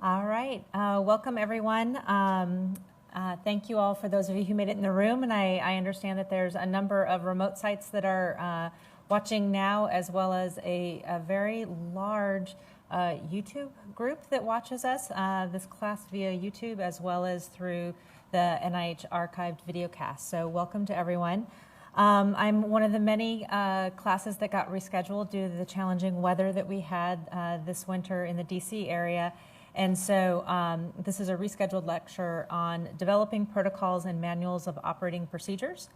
All right. Welcome, everyone. Thank you all for those of you who made it in the room. And I understand that there's a number of remote sites that are watching now, as well as a very large YouTube group that watches us, this class via YouTube, as well as through the NIH archived videocast. So welcome to everyone. I'm one of the many classes that got rescheduled due to the challenging weather that we had this winter in the DC area. And so this is a rescheduled lecture on developing protocols and manuals of operating procedures.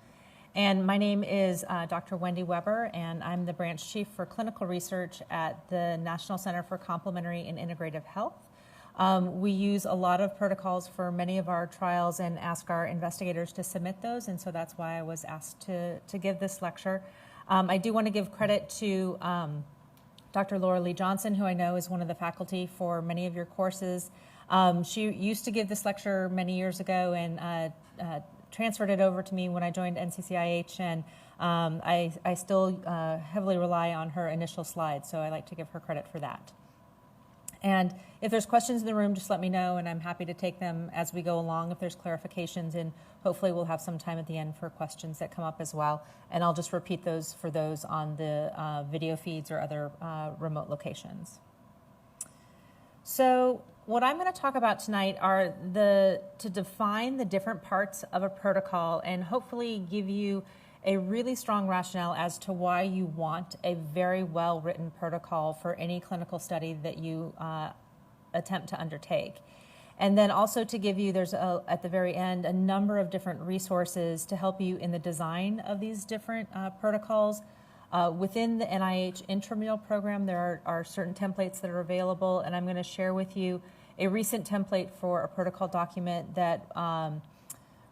And my name is Dr. Wendy Weber, and I'm the branch chief for clinical research at the National Center for Complementary and Integrative Health. We use a lot of protocols for many of our trials and ask our investigators to submit those, and so that's why I was asked to give this lecture. I do want to give credit to Dr. Laura Lee Johnson, who I know is one of the faculty for many of your courses. She used to give this lecture many years ago and transferred it over to me when I joined NCCIH, and I still heavily rely on her initial slides, so I like to give her credit for that. And if there's questions in the room, just let me know, and I'm happy to take them as we go along if there's clarifications, and hopefully we'll have some time at the end for questions that come up as well. And I'll just repeat those for those on the video feeds or other remote locations. So what I'm going to talk about tonight are to define the different parts of a protocol and hopefully give you a really strong rationale as to why you want a very well-written protocol for any clinical study that you attempt to undertake. And then also to give you, at the very end, a number of different resources to help you in the design of these different protocols. Within the NIH intramural program, there are certain templates that are available, and I'm going to share with you a recent template for a protocol document that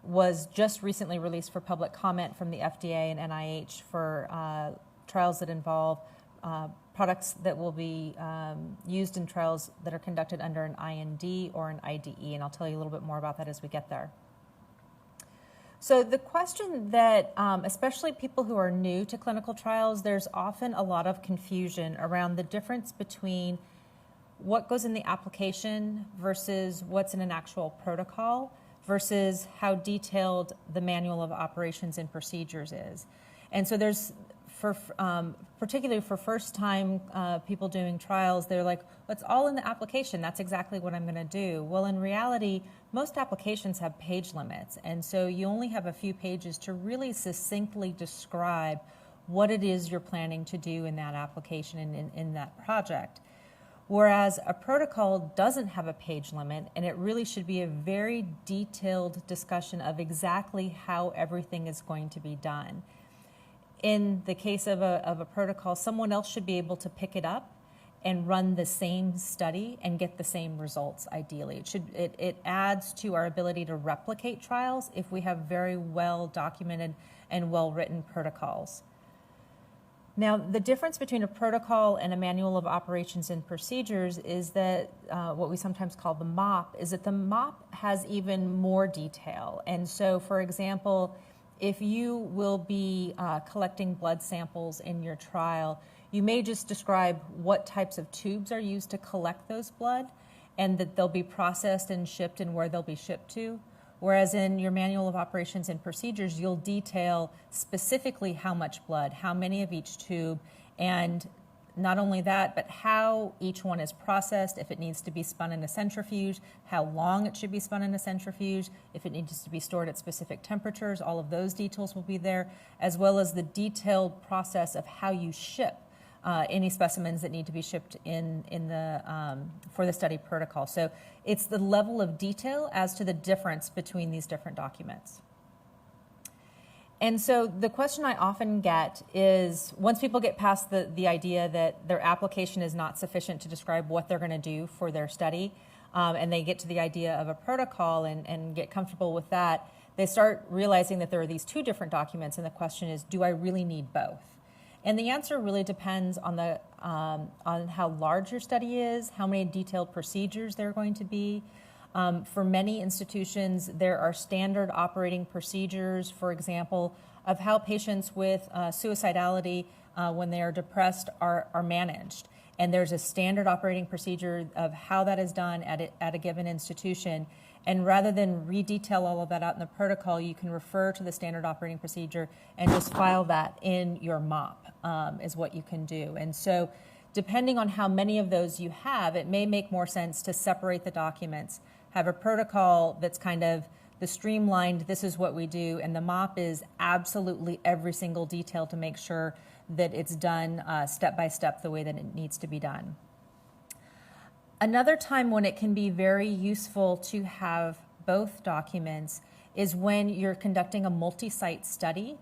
was just recently released for public comment from the FDA and NIH for trials that involve products that will be used in trials that are conducted under an IND or an IDE, and I'll tell you a little bit more about that as we get there. So the question that, especially people who are new to clinical trials, there's often a lot of confusion around the difference between what goes in the application versus what's in an actual protocol, versus how detailed the manual of operations and procedures is. And so there's, particularly for first-time people doing trials, they're like, well, it's all in the application. That's exactly what I'm going to do. Well, in reality, most applications have page limits, and so you only have a few pages to really succinctly describe what it is you're planning to do in that application and in that project. Whereas a protocol doesn't have a page limit, and it really should be a very detailed discussion of exactly how everything is going to be done. In the case of a protocol, someone else should be able to pick it up and run the same study and get the same results, ideally. It adds to our ability to replicate trials if we have very well documented and well-written protocols. Now, the difference between a protocol and a manual of operations and procedures is that what we sometimes call the MOP is that the MOP has even more detail. And so, for example, if you will be collecting blood samples in your trial, you may just describe what types of tubes are used to collect those blood and that they'll be processed and shipped and where they'll be shipped to. Whereas in your manual of operations and procedures, you'll detail specifically how much blood, how many of each tube, and not only that, but how each one is processed, if it needs to be spun in a centrifuge, how long it should be spun in a centrifuge, if it needs to be stored at specific temperatures, all of those details will be there, as well as the detailed process of how you ship any specimens that need to be shipped for the study protocol. So it's the level of detail as to the difference between these different documents. And so the question I often get is, once people get past the idea that their application is not sufficient to describe what they're going to do for their study, and they get to the idea of a protocol and get comfortable with that, they start realizing that there are these two different documents, and the question is, do I really need both? And the answer really depends on how large your study is, how many detailed procedures there are going to be. For many institutions, there are standard operating procedures, for example, of how patients with suicidality when they are depressed are managed. and there's a standard operating procedure of how that is done at a given institution. And rather than redetail all of that out in the protocol, you can refer to the standard operating procedure and just file that in your MOP is what you can do. And so depending on how many of those you have, it may make more sense to separate the documents, have a protocol that's kind of the streamlined, this is what we do, and the MOP is absolutely every single detail to make sure that it's done step by step the way that it needs to be done. Another time when it can be very useful to have both documents is when you're conducting a multi-site study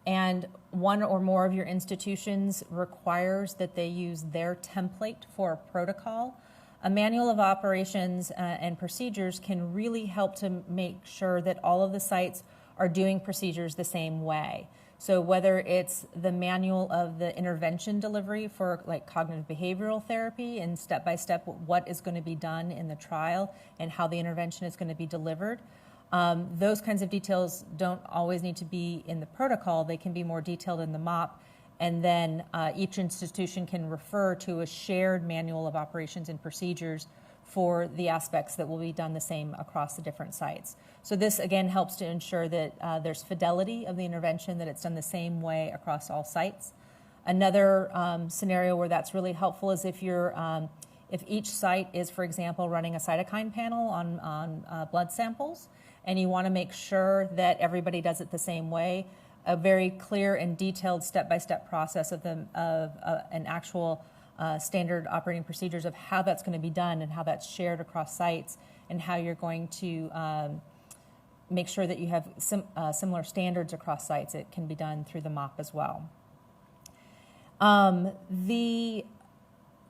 and one or more of your institutions requires that they use their template for a protocol. A manual of operations and procedures can really help to make sure that all of the sites are doing procedures the same way. So whether it's the manual of the intervention delivery for like cognitive behavioral therapy and step-by-step what is going to be done in the trial and how the intervention is going to be delivered, those kinds of details don't always need to be in the protocol. They can be more detailed in the MOP, and then each institution can refer to a shared manual of operations and procedures for the aspects that will be done the same across the different sites. So this, again, helps to ensure that there's fidelity of the intervention, that it's done the same way across all sites. Another scenario where that's really helpful is if each site is, for example, running a cytokine panel on blood samples, and you want to make sure that everybody does it the same way, a very clear and detailed step-by-step process of an actual standard operating procedures of how that's going to be done and how that's shared across sites and how you're going to make sure that you have similar standards across sites. It can be done through the MOP as well. The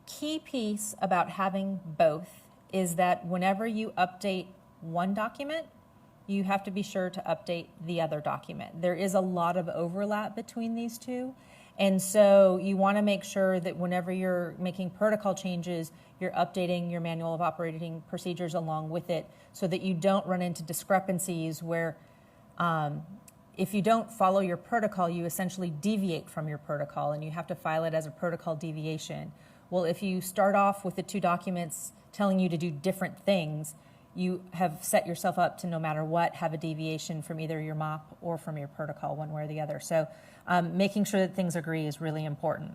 key piece about having both is that whenever you update one document, you have to be sure to update the other document. There is a lot of overlap between these two. And so you want to make sure that whenever you're making protocol changes, you're updating your manual of operating procedures along with it so that you don't run into discrepancies where if you don't follow your protocol, you essentially deviate from your protocol and you have to file it as a protocol deviation. Well, if you start off with the two documents telling you to do different things, you have set yourself up to, no matter what, have a deviation from either your MOP or from your protocol, one way or the other. So making sure that things agree is really important.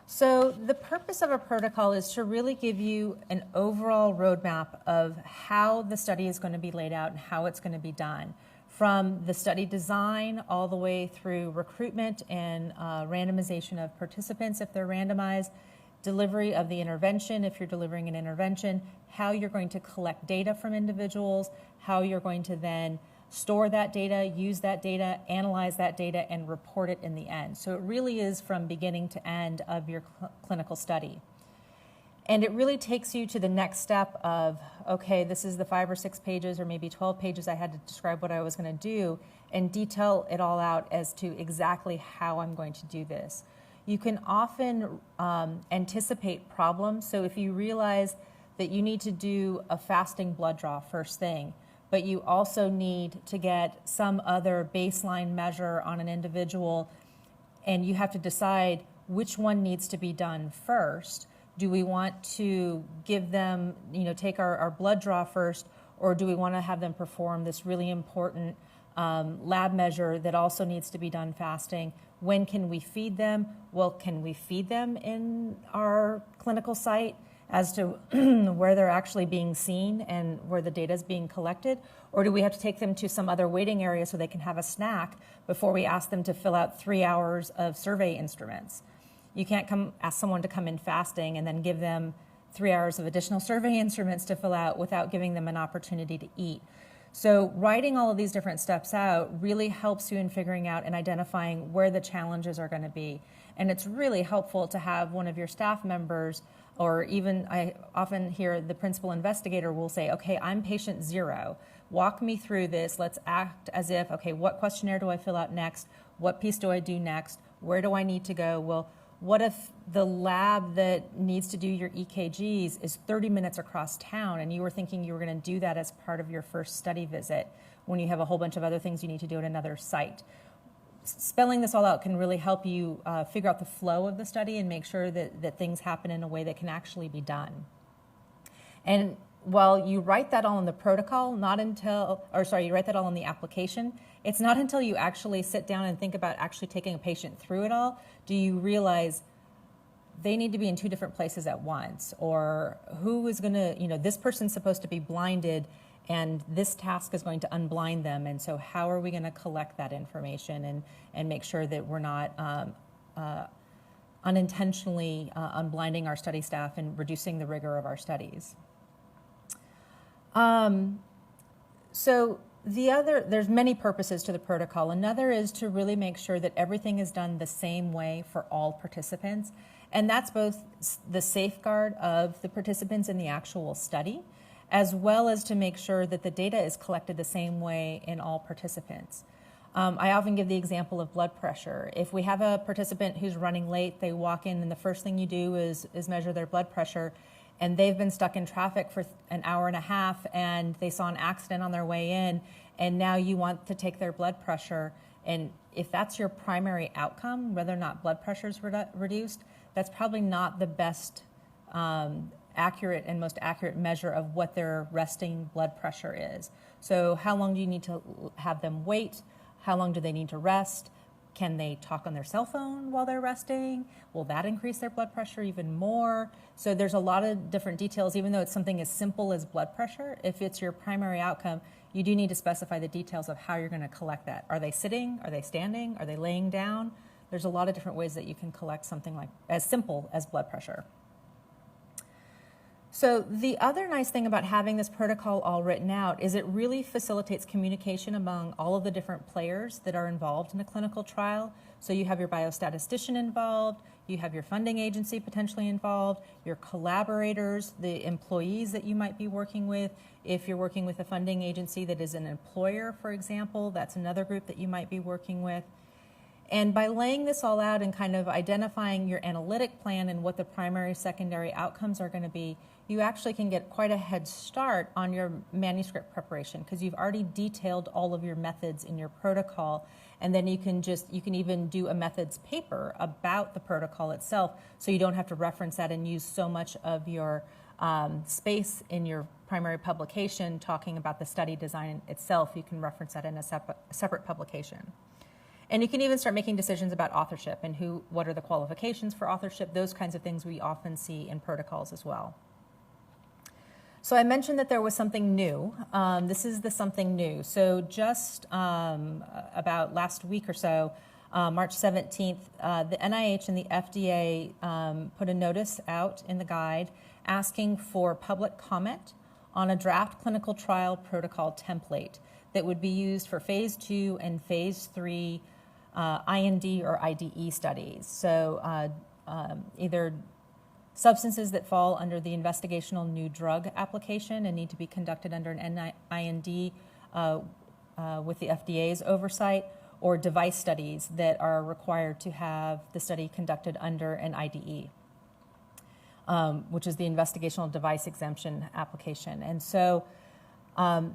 So the purpose of a protocol is to really give you an overall roadmap of how the study is going to be laid out and how it's going to be done, from the study design all the way through recruitment and randomization of participants if they're randomized, delivery of the intervention if you're delivering an intervention, how you're going to collect data from individuals, how you're going to then store that data, use that data, analyze that data, and report it in the end. So it really is from beginning to end of your clinical study. And it really takes you to the next step of, okay, this is the 5 or 6 pages or maybe 12 pages I had to describe what I was going to do and detail it all out as to exactly how I'm going to do this. You can often anticipate problems. So if you realize that you need to do a fasting blood draw first thing, but you also need to get some other baseline measure on an individual, and you have to decide which one needs to be done first. Do we want to give them, take our blood draw first, or do we want to have them perform this really important lab measure that also needs to be done fasting? When can we feed them? Well, can we feed them in our clinical site as to where they're actually being seen and where the data is being collected? Or do we have to take them to some other waiting area so they can have a snack before we ask them to fill out 3 hours of survey instruments? You can't ask someone to come in fasting and then give them 3 hours of additional survey instruments to fill out without giving them an opportunity to eat. So writing all of these different steps out really helps you in figuring out and identifying where the challenges are going to be. And it's really helpful to have one of your staff members, or even I often hear the principal investigator will say, okay, I'm patient 0. Walk me through this. Let's act as if, okay, what questionnaire do I fill out next? What piece do I do next? Where do I need to go? Well, what if the lab that needs to do your EKGs is 30 minutes across town and you were thinking you were going to do that as part of your first study visit when you have a whole bunch of other things you need to do at another site? spelling this all out can really help you figure out the flow of the study and make sure that things happen in a way that can actually be done. And while you write that all in the protocol, you write that all in the application, it's not until you actually sit down and think about actually taking a patient through it all, do you realize they need to be in two different places at once, or who is going to, this person's supposed to be blinded and this task is going to unblind them, and so how are we going to collect that information and make sure that we're not unintentionally unblinding our study staff and reducing the rigor of our studies. So there's many purposes to the protocol. Another is to really make sure that everything is done the same way for all participants, and that's both the safeguard of the participants in the actual study, as well as to make sure that the data is collected the same way in all participants. I often give the example of blood pressure. If we have a participant who's running late, they walk in and the first thing you do is measure their blood pressure, and they've been stuck in traffic for an hour and a half and they saw an accident on their way in, and now you want to take their blood pressure, and if that's your primary outcome, whether or not blood pressure is reduced, that's probably not the best accurate and most accurate measure of what their resting blood pressure is. So how long do you need to have them wait? How long do they need to rest? Can they talk on their cell phone while they're resting? Will that increase their blood pressure even more? So there's a lot of different details, even though it's something as simple as blood pressure. If it's your primary outcome, you do need to specify the details of how you're going to collect that. Are they sitting? Are they standing? Are they laying down? There's a lot of different ways that you can collect something like as simple as blood pressure. So the other nice thing about having this protocol all written out is it really facilitates communication among all of the different players that are involved in a clinical trial. So you have your biostatistician involved, you have your funding agency potentially involved, your collaborators, the employees that you might be working with. If you're working with a funding agency that is an employer, for example, that's another group that you might be working with. And by laying this all out and kind of identifying your analytic plan and what the primary, secondary outcomes are going to be, you actually can get quite a head start on your manuscript preparation because you've already detailed all of your methods in your protocol. And then you can even do a methods paper about the protocol itself, so you don't have to reference that and use so much of your space in your primary publication talking about the study design itself. You can reference that in a separate publication. And you can even start making decisions about authorship and what are the qualifications for authorship, those kinds of things we often see in protocols as well. So I mentioned that there was something new. This is the something new. So just about last week or so, March 17th, the NIH and the FDA put a notice out in the guide asking for public comment on a draft clinical trial protocol template that would be used for phase 2 and phase 3 IND or IDE studies. So either substances that fall under the investigational new drug application and need to be conducted under an IND with the FDA's oversight, or device studies that are required to have the study conducted under an IDE, which is the investigational device exemption application. And so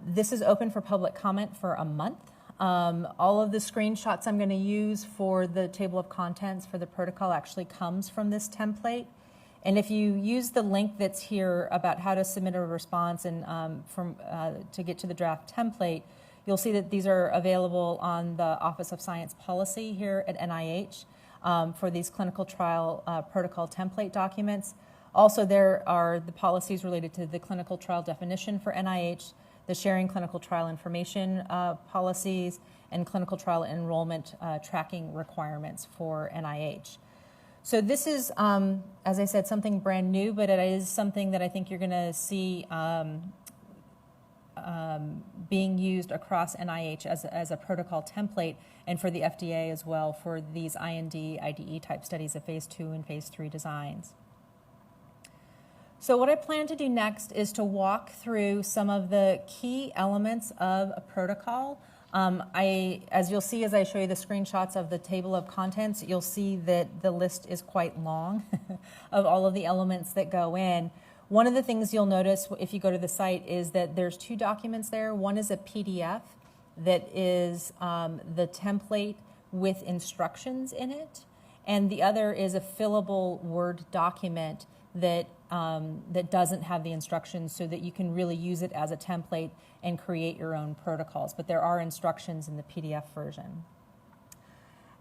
this is open for public comment for a month. All of the screenshots I'm going to use for the table of contents for the protocol actually comes from this template. And if you use the link that's here about how to submit a response and to get to the draft template, you'll see that these are available on the Office of Science Policy here at NIH for these clinical trial protocol template documents. Also, there are the policies related to the clinical trial definition for NIH, the sharing clinical trial information policies, and clinical trial enrollment tracking requirements for NIH. So this is, as I said, something brand new, but it is something that I think you're going to see being used across NIH as a protocol template, and for the FDA as well for these IND, IDE type studies of phase 2 and phase 3 designs. So what I plan to do next is to walk through some of the key elements of a protocol. As you'll see as I show you the screenshots of the table of contents, you'll see that the list is quite long of all of the elements that go in. One of the things you'll notice if you go to the site is that there's 2 documents there. One is a PDF that is the template with instructions in it, and the other is a fillable Word document that doesn't have the instructions, so that you can really use it as a template and create your own protocols. But there are instructions in the PDF version.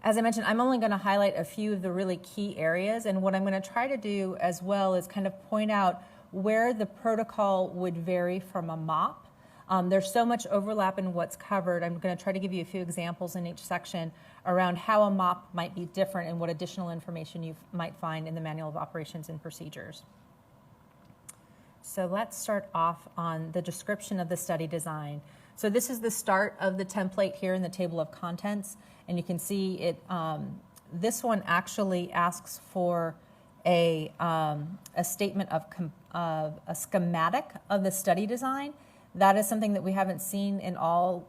As I mentioned, I'm only going to highlight a few of the really key areas, and what I'm going to try to do as well is kind of point out where the protocol would vary from a MOP. There's so much overlap in what's covered. I'm going to try to give you a few examples in each section around how a MOP might be different and what additional information you might find in the Manual of Operations and Procedures. So let's start off on the description of the study design. So this is the start of the template here in the table of contents, and you can see it. This one actually asks for a statement of a schematic of the study design. That is something that we haven't seen in all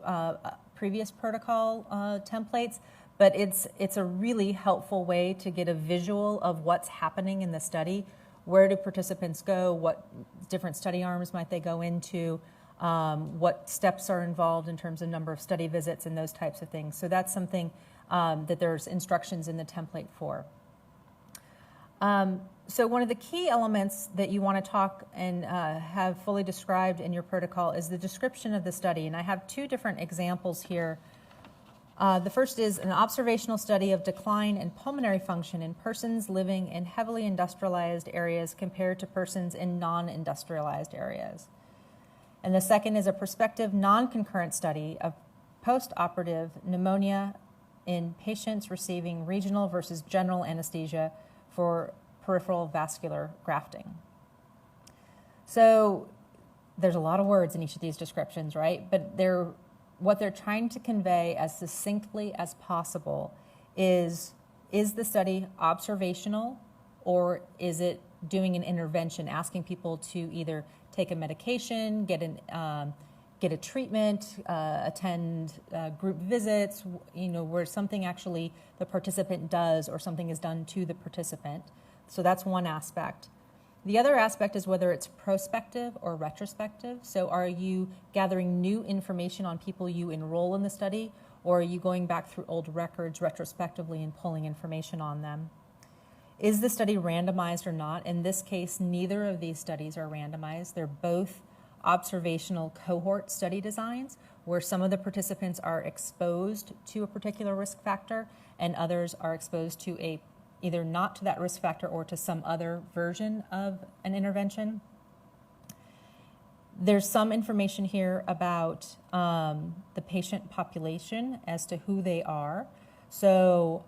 previous protocol templates, but it's a really helpful way to get a visual of what's happening in the study. Where do participants go? What different study arms might they go into? What steps are involved in terms of number of study visits and those types of things. So that's something that there's instructions in the template for. So one of the key elements that you want to talk and have fully described in your protocol is the description of the study. And I have two different examples here. The first is an observational study of decline in pulmonary function in persons living in heavily industrialized areas compared to persons in non-industrialized areas. And the second is a prospective non-concurrent study of post-operative pneumonia in patients receiving regional versus general anesthesia for peripheral vascular grafting. So there's a lot of words in each of these descriptions, right? But what they're trying to convey as succinctly as possible is the study observational, or is it doing an intervention, asking people to either take a medication, get a treatment, attend group visits, where something actually the participant does or something is done to the participant. So that's one aspect. The other aspect is whether it's prospective or retrospective. So are you gathering new information on people you enroll in the study, or are you going back through old records retrospectively and pulling information on them? Is the study randomized or not? In this case, neither of these studies are randomized. They're both observational cohort study designs where some of the participants are exposed to a particular risk factor and others are exposed to either not to that risk factor or to some other version of an intervention. There's some information here about the patient population as to who they are. So,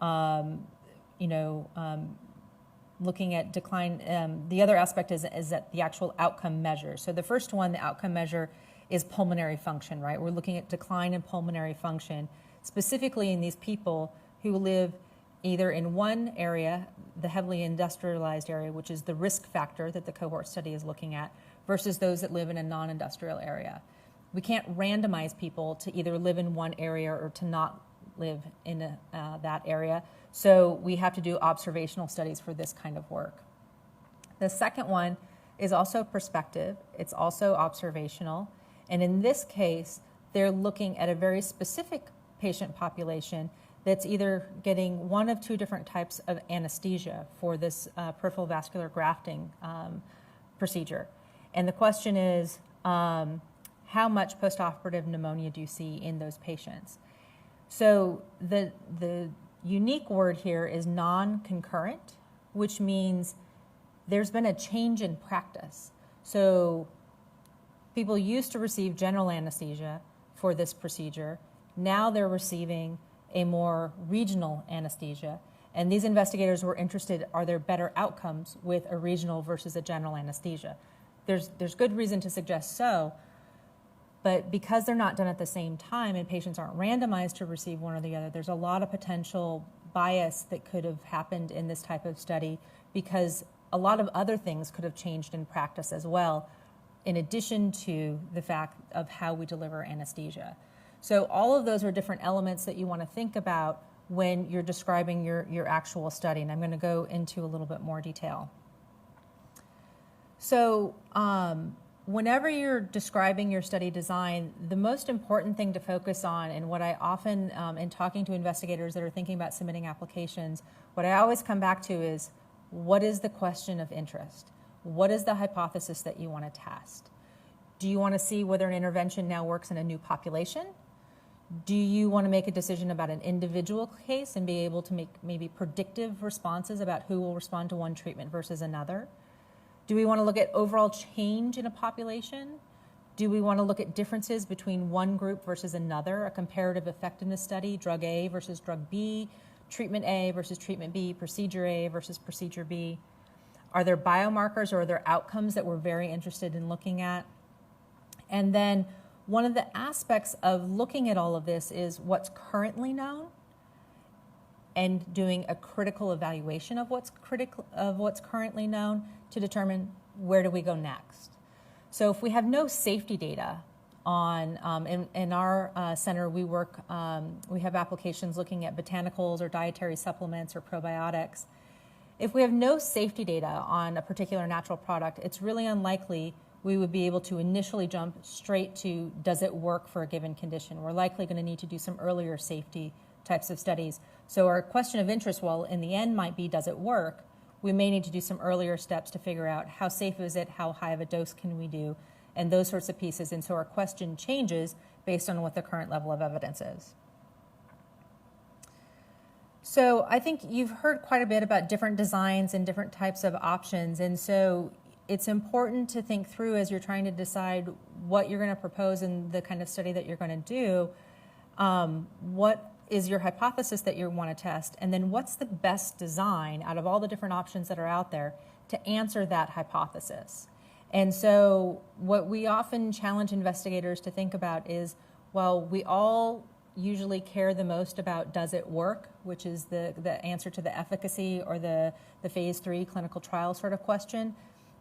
looking at decline, the other aspect is that the actual outcome measure. So the first one, the outcome measure, is pulmonary function, right? We're looking at decline in pulmonary function, specifically in these people who live either in one area, the heavily industrialized area, which is the risk factor that the cohort study is looking at, versus those that live in a non-industrial area. We can't randomize people to either live in one area or to not live in that area. So we have to do observational studies for this kind of work. The second one is also prospective. It's also observational. And in this case, they're looking at a very specific patient population that's either getting one of two different types of anesthesia for this peripheral vascular grafting procedure. And the question is, how much postoperative pneumonia do you see in those patients? So the unique word here is non-concurrent, which means there's been a change in practice. So people used to receive general anesthesia for this procedure. Now they're receiving a more regional anesthesia. And these investigators were interested, are there better outcomes with a regional versus a general anesthesia? There's good reason to suggest so, but because they're not done at the same time and patients aren't randomized to receive one or the other, there's a lot of potential bias that could have happened in this type of study because a lot of other things could have changed in practice as well, in addition to the fact of how we deliver anesthesia. So all of those are different elements that you want to think about when you're describing your actual study, and I'm going to go into a little bit more detail. So whenever you're describing your study design, the most important thing to focus on, and what I often, in talking to investigators that are thinking about submitting applications, what I always come back to is, what is the question of interest? What is the hypothesis that you want to test? Do you want to see whether an intervention now works in a new population? Do you want to make a decision about an individual case and be able to make maybe predictive responses about who will respond to one treatment versus another? Do we want to look at overall change in a population? Do we want to look at differences between one group versus another, a comparative effectiveness study, drug A versus drug B, treatment A versus treatment B, procedure A versus procedure B? Are there biomarkers or are there outcomes that we're very interested in looking at? And then one of the aspects of looking at all of this is what's currently known and doing a critical evaluation of what's currently known to determine where do we go next. So if we have no safety data on, in our center, we have applications looking at botanicals or dietary supplements or probiotics. If we have no safety data on a particular natural product, it's really unlikely we would be able to initially jump straight to, does it work for a given condition? We're likely going to need to do some earlier safety types of studies. So our question of interest, while in the end might be, does it work? We may need to do some earlier steps to figure out how safe is it, how high of a dose can we do, and those sorts of pieces. And so our question changes based on what the current level of evidence is. So I think you've heard quite a bit about different designs and different types of options. And so it's important to think through as you're trying to decide what you're going to propose in the kind of study that you're going to do. What is your hypothesis that you want to test? And then what's the best design out of all the different options that are out there to answer that hypothesis? And so what we often challenge investigators to think about is, well, we all usually care the most about does it work, which is the answer to the efficacy or the phase 3 clinical trial sort of question.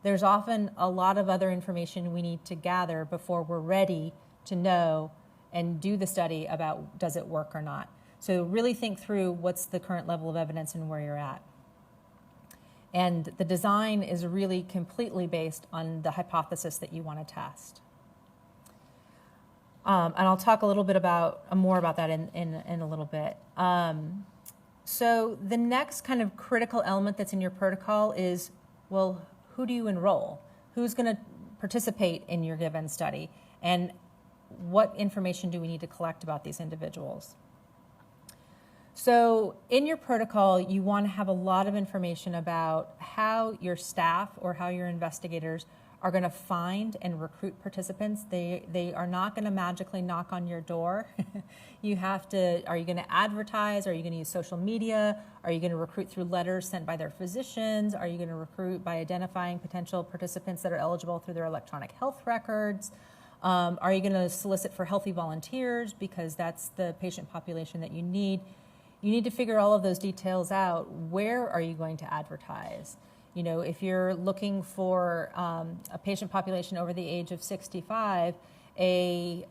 There's often a lot of other information we need to gather before we're ready to know and do the study about does it work or not. So really think through what's the current level of evidence and where you're at. And the design is really completely based on the hypothesis that you want to test. And I'll talk a little bit more about that in a little bit. So the next kind of critical element that's in your protocol is, well, who do you enroll? Who's going to participate in your given study? And what information do we need to collect about these individuals? So in your protocol, you want to have a lot of information about how your staff or how your investigators are going to find and recruit participants. They are not going to magically knock on your door. You have to, are you going to advertise? Are you going to use social media? Are you going to recruit through letters sent by their physicians? Are you going to recruit by identifying potential participants that are eligible through their electronic health records? Are you going to solicit for healthy volunteers because that's the patient population that you need? You need to figure all of those details out. Where are you going to advertise? You know, if you're looking for a patient population over the age of 65, a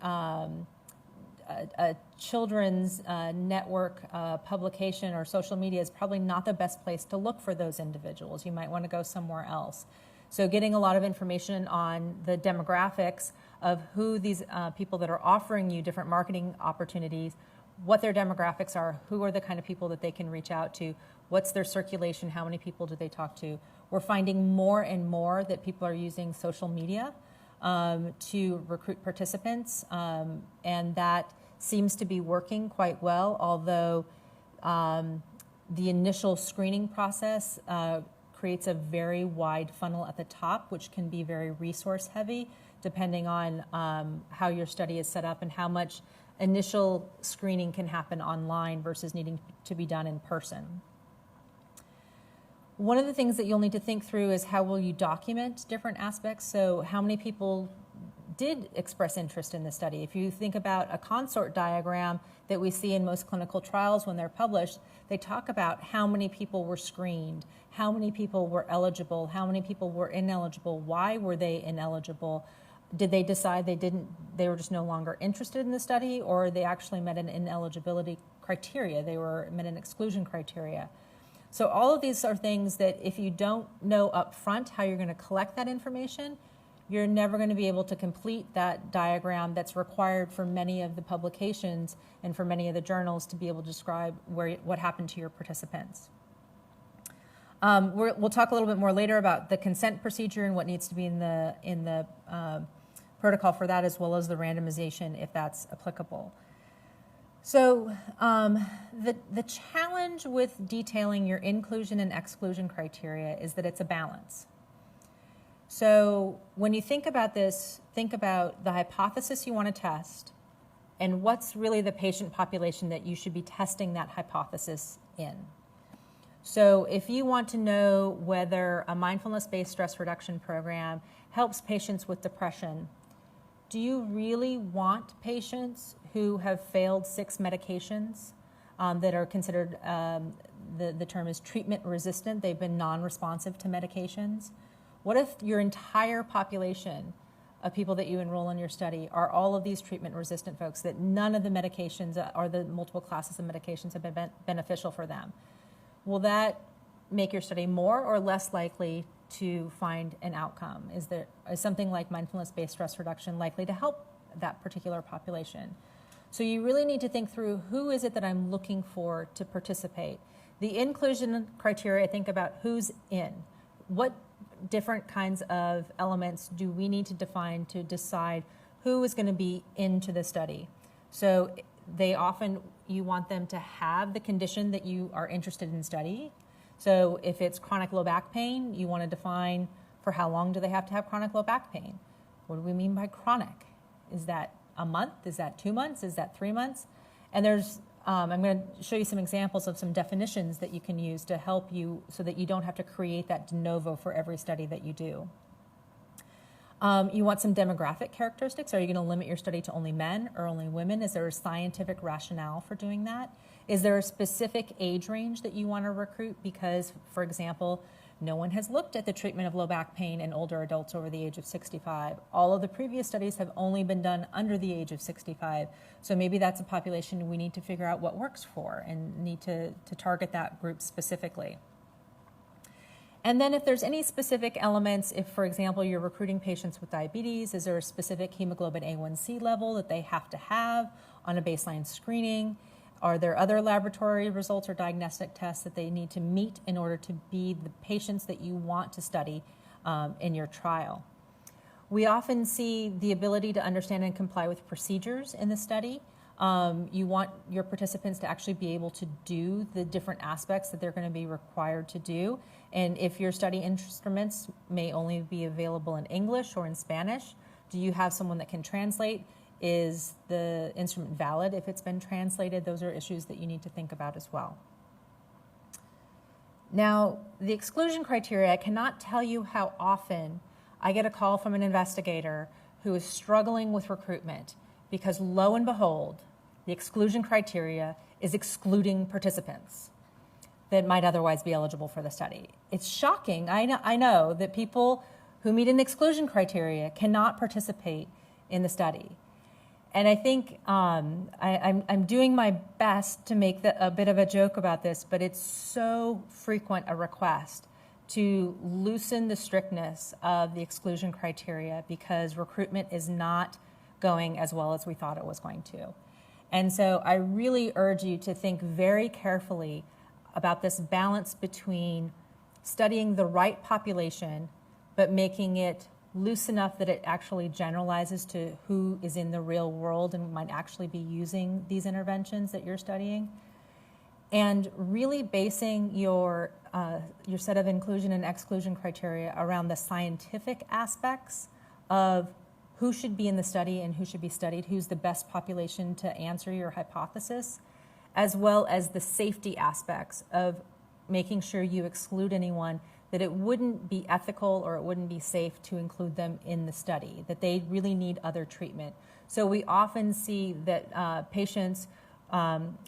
children's network publication or social media is probably not the best place to look for those individuals. You might want to go somewhere else. So getting a lot of information on the demographics of who these people that are offering you different marketing opportunities, what their demographics are, who are the kind of people that they can reach out to, what's their circulation, how many people do they talk to. We're finding more and more that people are using social media to recruit participants, and that seems to be working quite well, although the initial screening process creates a very wide funnel at the top, which can be very resource heavy, depending on how your study is set up and how much initial screening can happen online versus needing to be done in person. One of the things that you'll need to think through is how will you document different aspects. So how many people did express interest in the study? If you think about a consort diagram that we see in most clinical trials when they're published, they talk about how many people were screened, how many people were eligible, how many people were ineligible, why were they ineligible? Did they decide they were just no longer interested in the study, or they actually met an ineligibility criteria, met an exclusion criteria? So all of these are things that if you don't know up front how you're going to collect that information, you're never going to be able to complete that diagram that's required for many of the publications and for many of the journals to be able to describe what happened to your participants. We'll talk a little bit more later about the consent procedure and what needs to be in the protocol for that, as well as the randomization if that's applicable. So the challenge with detailing your inclusion and exclusion criteria is that it's a balance. So when you think about this, think about the hypothesis you want to test and what's really the patient population that you should be testing that hypothesis in. So if you want to know whether a mindfulness-based stress reduction program helps patients with depression, do you really want patients who have failed 6 medications that are considered, the term is treatment resistant, they've been non-responsive to medications? What if your entire population of people that you enroll in your study are all of these treatment resistant folks, that none of the medications or the multiple classes of medications have been beneficial for them? Will that make your study more or less likely to find an outcome? Is something like mindfulness-based stress reduction likely to help that particular population? So you really need to think through, who is it that I'm looking for to participate? The inclusion criteria, I think about who's in. What different kinds of elements do we need to define to decide who is going to be into the study? So you want them to have the condition that you are interested in studying. So if it's chronic low back pain, you want to define for how long do they have to have chronic low back pain? What do we mean by chronic? Is that a month? Is that 2 months? Is that 3 months? And I'm going to show you some examples of some definitions that you can use to help you so that you don't have to create that de novo for every study that you do. You want some demographic characteristics. Are you going to limit your study to only men or only women? Is there a scientific rationale for doing that? Is there a specific age range that you want to recruit? Because, for example, no one has looked at the treatment of low back pain in older adults over the age of 65. All of the previous studies have only been done under the age of 65. So maybe that's a population we need to figure out what works for and need to target that group specifically. And then if there's any specific elements, if, for example, you're recruiting patients with diabetes, is there a specific hemoglobin A1C level that they have to have on a baseline screening? Are there other laboratory results or diagnostic tests that they need to meet in order to be the patients that you want to study in your trial? We often see the ability to understand and comply with procedures in the study. You want your participants to actually be able to do the different aspects that they're going to be required to do. And if your study instruments may only be available in English or in Spanish, do you have someone that can translate? Is the instrument valid if it's been translated? Those are issues that you need to think about as well. Now, the exclusion criteria, I cannot tell you how often I get a call from an investigator who is struggling with recruitment because, lo and behold, the exclusion criteria is excluding participants that might otherwise be eligible for the study. It's shocking. I know that people who meet an exclusion criteria cannot participate in the study. And I think I'm doing my best to make a bit of a joke about this, but it's so frequent a request to loosen the strictness of the exclusion criteria because recruitment is not going as well as we thought it was going to. And so I really urge you to think very carefully about this balance between studying the right population, but making it loose enough that it actually generalizes to who is in the real world and might actually be using these interventions that you're studying. And really basing your set of inclusion and exclusion criteria around the scientific aspects of who should be in the study and who should be studied, who's the best population to answer your hypothesis, as well as the safety aspects of making sure you exclude anyone that it wouldn't be ethical or it wouldn't be safe to include them in the study, that they really need other treatment. So we often see that patients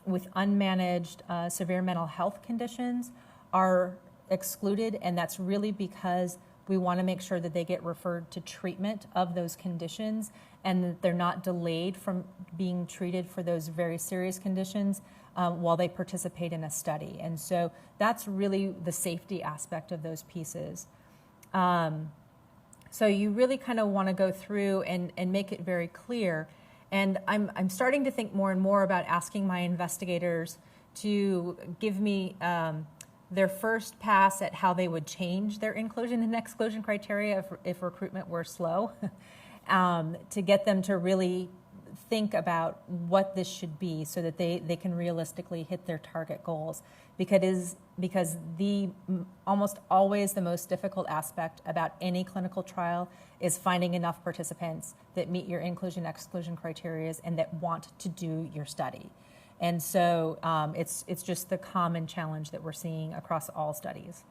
with unmanaged severe mental health conditions are excluded, and that's really because we want to make sure that they get referred to treatment of those conditions and that they're not delayed from being treated for those very serious conditions while they participate in a study. And so that's really the safety aspect of those pieces. So you really kind of want to go through and make it very clear. And I'm starting to think more and more about asking my investigators to give me their first pass at how they would change their inclusion and exclusion criteria if recruitment were slow, to get them to really think about what this should be so that they can realistically hit their target goals. Because the almost always the most difficult aspect about any clinical trial is finding enough participants that meet your inclusion exclusion criteria and that want to do your study. And so it's just the common challenge that we're seeing across all studies.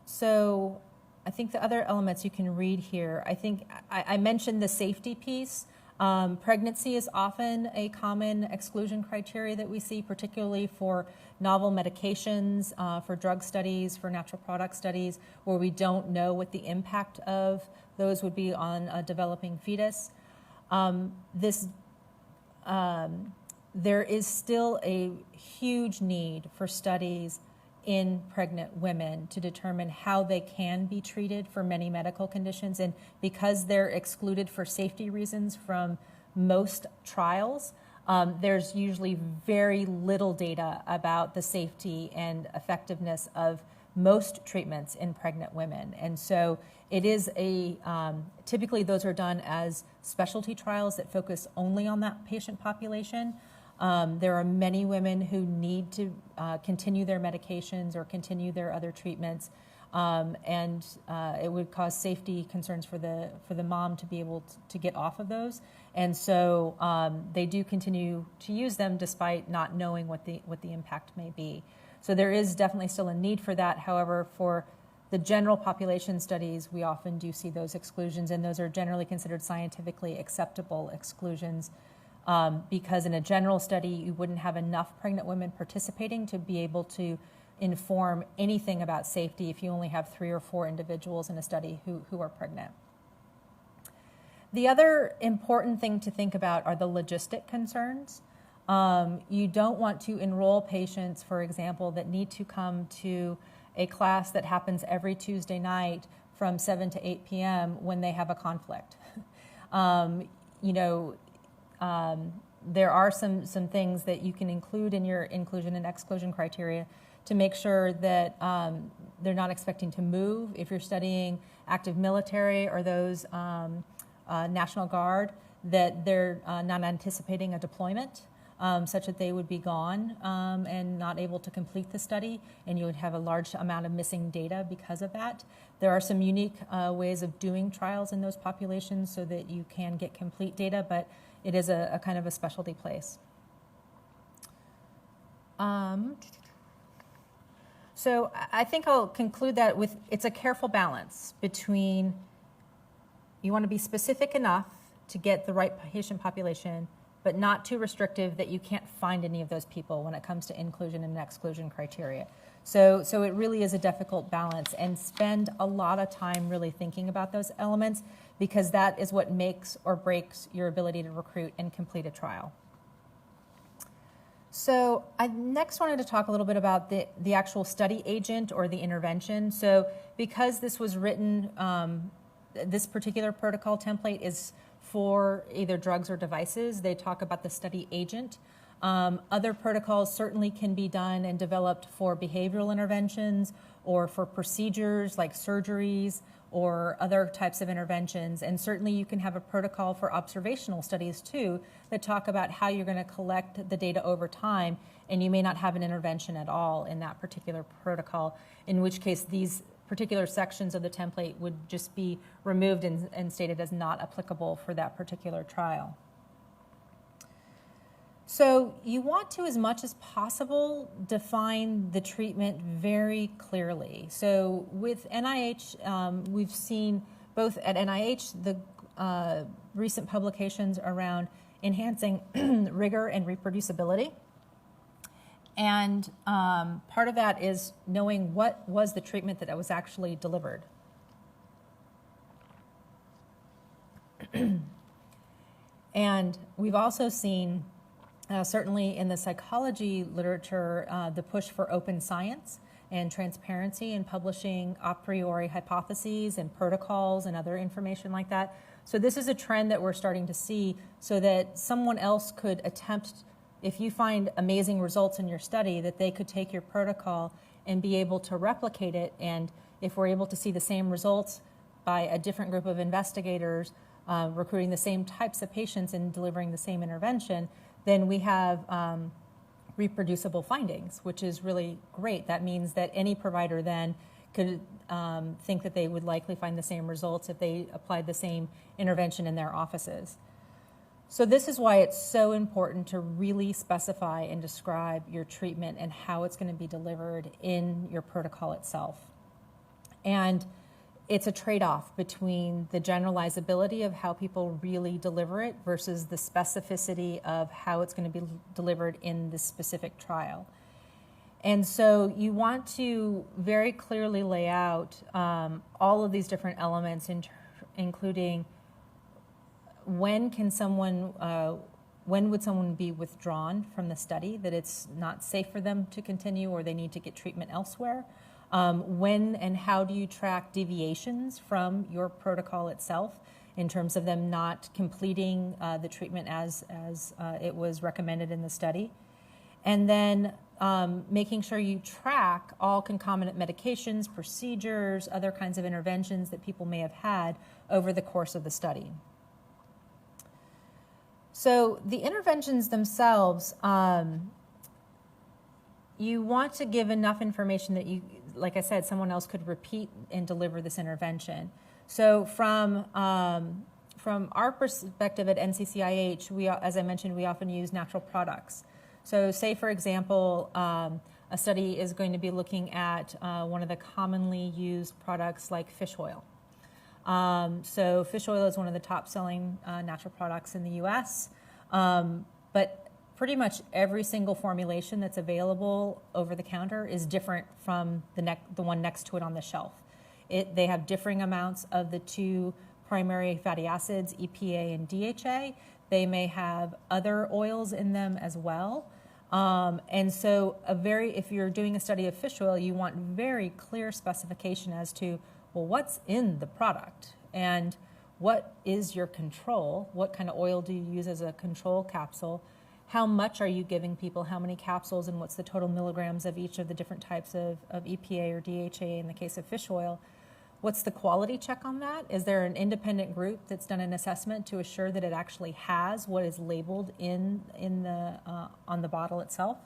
So I think the other elements you can read here, I think I mentioned the safety piece. Pregnancy is often a common exclusion criteria that we see, particularly for novel medications, for drug studies, for natural product studies, where we don't know what the impact of those would be on a developing fetus. There is still a huge need for studies in pregnant women to determine how they can be treated for many medical conditions. And because they're excluded for safety reasons from most trials, there's usually very little data about the safety and effectiveness of most treatments in pregnant women. And so it is typically those are done as specialty trials that focus only on that patient population. There are many women who need to continue their medications or continue their other treatments, and it would cause safety concerns for the mom to be able to get off of those. And so they do continue to use them despite not knowing what the impact may be. So there is definitely still a need for that. However, for the general population studies, we often do see those exclusions, and those are generally considered scientifically acceptable exclusions. Because in a general study, you wouldn't have enough pregnant women participating to be able to inform anything about safety if you only have 3 or 4 individuals in a study who are pregnant. The other important thing to think about are the logistic concerns. You don't want to enroll patients, for example, that need to come to a class that happens every Tuesday night from 7 to 8 p.m. when they have a conflict. There are some things that you can include in your inclusion and exclusion criteria to make sure that they're not expecting to move. If you're studying active military or those National Guard, that they're not anticipating a deployment, such that they would be gone and not able to complete the study, and you would have a large amount of missing data because of that. There are some unique ways of doing trials in those populations so that you can get complete data, but it is a kind of a specialty place. So I think I'll conclude that with it's a careful balance between you want to be specific enough to get the right patient population, but not too restrictive that you can't find any of those people when it comes to inclusion and exclusion criteria. So it really is a difficult balance, and spend a lot of time really thinking about those elements, because that is what makes or breaks your ability to recruit and complete a trial. So I next wanted to talk a little bit about the actual study agent or the intervention. So because this was written, this particular protocol template is for either drugs or devices, they talk about the study agent. Other protocols certainly can be done and developed for behavioral interventions or for procedures like surgeries or other types of interventions. And certainly you can have a protocol for observational studies too that talk about how you're going to collect the data over time, and you may not have an intervention at all in that particular protocol, in which case these particular sections of the template would just be removed and stated as not applicable for that particular trial. So you want to, as much as possible, define the treatment very clearly. So with NIH, we've seen both at NIH, the recent publications around enhancing rigor and reproducibility. And part of that is knowing what was the treatment that was actually delivered. And we've also seen, certainly in the psychology literature, the push for open science. and transparency in publishing a priori hypotheses and protocols and other information like that. So this is a trend that we're starting to see, so that someone else could attempt, if you find amazing results in your study, that they could take your protocol and be able to replicate it. And if we're able to see the same results by a different group of investigators, recruiting the same types of patients and delivering the same intervention, then we have reproducible findings, which is really great. That means that any provider then could think that they would likely find the same results if they applied the same intervention in their offices. So this is why it's so important to really specify and describe your treatment and how it's going to be delivered in your protocol itself. And it's a trade-off between the generalizability of how people really deliver it versus the specificity of how it's going to be delivered in this specific trial. And so you want to very clearly lay out all of these different elements, including when would someone be withdrawn from the study, that it's not safe for them to continue or they need to get treatment elsewhere. When and how do you track deviations from your protocol itself in terms of them not completing the treatment as it was recommended in the study? And then making sure you track all concomitant medications, procedures, other kinds of interventions that people may have had over the course of the study. So the interventions themselves, you want to give enough information that you, like I said, someone else could repeat and deliver this intervention. So from our perspective at NCCIH, as I mentioned, we often use natural products. So say, for example, a study is going to be looking at one of the commonly used products like fish oil. So fish oil is one of the top-selling natural products in the U.S., but pretty much every single formulation that's available over the counter is different from the one next to it on the shelf. They have differing amounts of the two primary fatty acids, EPA and DHA. They may have other oils in them as well. And so if you're doing a study of fish oil, you want very clear specification as to, well, what's in the product and what is your control? What kind of oil do you use as a control capsule? How much are you giving people? How many capsules, and what's the total milligrams of each of the different types of EPA or DHA in the case of fish oil? What's the quality check on that? Is there an independent group that's done an assessment to assure that it actually has what is labeled on the bottle itself?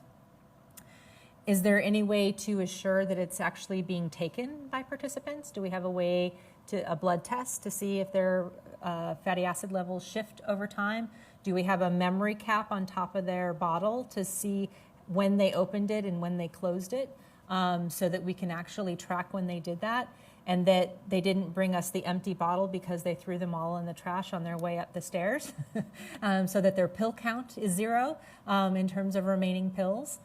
Is there any way to assure that it's actually being taken by participants? Do we have a blood test to see if their fatty acid levels shift over time? Do we have a memory cap on top of their bottle to see when they opened it and when they closed it, so that we can actually track when they did that, and that they didn't bring us the empty bottle because they threw them all in the trash on their way up the stairs, so that their pill count is 0 in terms of remaining pills.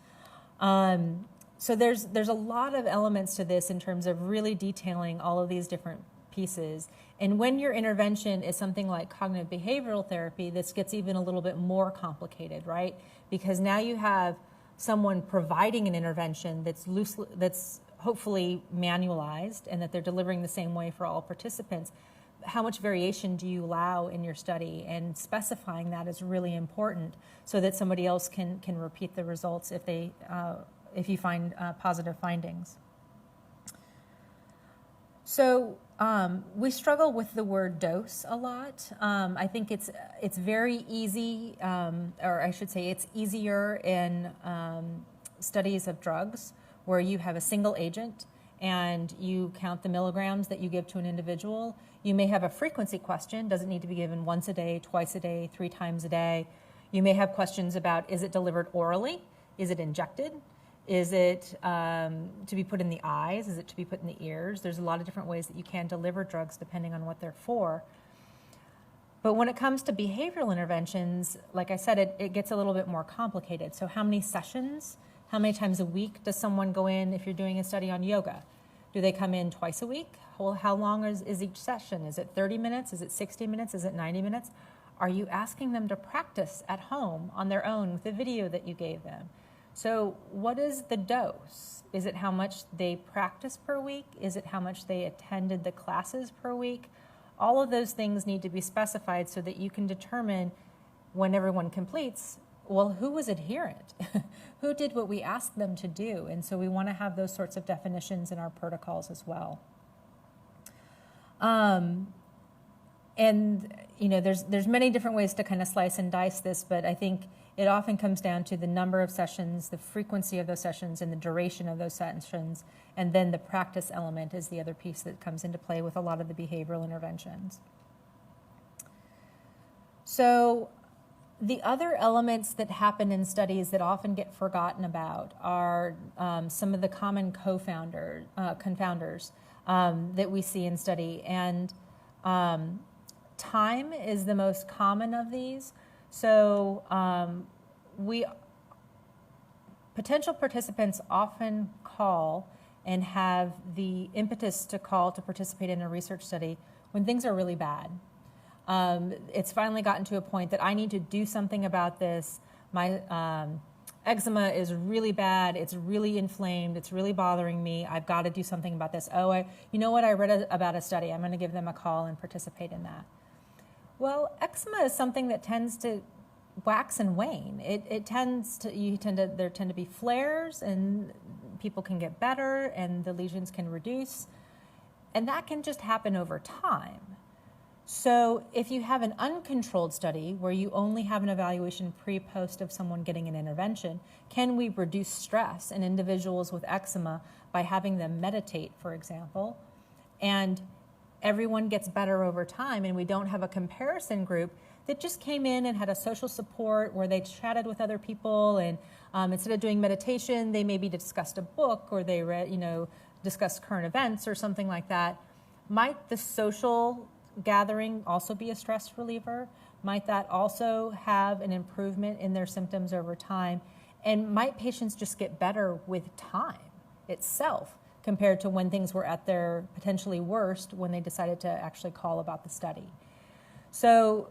So there's a lot of elements to this in terms of really detailing all of these different pieces. And when your intervention is something like cognitive behavioral therapy, this gets even a little bit more complicated, right? Because now you have someone providing an intervention that's hopefully manualized and that they're delivering the same way for all participants. How much variation do you allow in your study? And specifying that is really important so that somebody else can repeat the results if you find positive findings. So we struggle with the word dose a lot. I think it's very easy, or I should say it's easier in studies of drugs where you have a single agent and you count the milligrams that you give to an individual. You may have a frequency question. Does it need to be given once a day, twice a day, 3 times a day? You may have questions about, is it delivered orally? Is it injected? Is it to be put in the eyes? Is it to be put in the ears? There's a lot of different ways that you can deliver drugs depending on what they're for. But when it comes to behavioral interventions, like I said, it gets a little bit more complicated. So how many sessions, how many times a week does someone go in if you're doing a study on yoga? Do they come in twice a week? Well, how long is each session? Is it 30 minutes? Is it 60 minutes? Is it 90 minutes? Are you asking them to practice at home on their own with the video that you gave them? So what is the dose? Is it how much they practice per week? Is it how much they attended the classes per week? All of those things need to be specified so that you can determine when everyone completes, well, who was adherent? Who did what we asked them to do? And so we want to have those sorts of definitions in our protocols as well. And there's many different ways to kind of slice and dice this, but I think it often comes down to the number of sessions, the frequency of those sessions, and the duration of those sessions, and then the practice element is the other piece that comes into play with a lot of the behavioral interventions. So the other elements that happen in studies that often get forgotten about are some of the common confounders that we see in study. And time is the most common of these. So potential participants often call and have the impetus to call to participate in a research study when things are really bad. It's finally gotten to a point that I need to do something about this. My eczema is really bad. It's really inflamed. It's really bothering me. I've got to do something about this. You know what? I read about a study. I'm going to give them a call and participate in that. Well, eczema is something that tends to wax and wane. There tend to be flares, and people can get better, and the lesions can reduce, and that can just happen over time. So if you have an uncontrolled study where you only have an evaluation pre-post of someone getting an intervention, can we reduce stress in individuals with eczema by having them meditate, for example, and everyone gets better over time, and we don't have a comparison group that just came in and had a social support where they chatted with other people, and instead of doing meditation, they maybe discussed a book or they read, discussed current events or something like that. Might the social gathering also be a stress reliever? Might that also have an improvement in their symptoms over time? And might patients just get better with time itself compared to when things were at their potentially worst when they decided to actually call about the study? So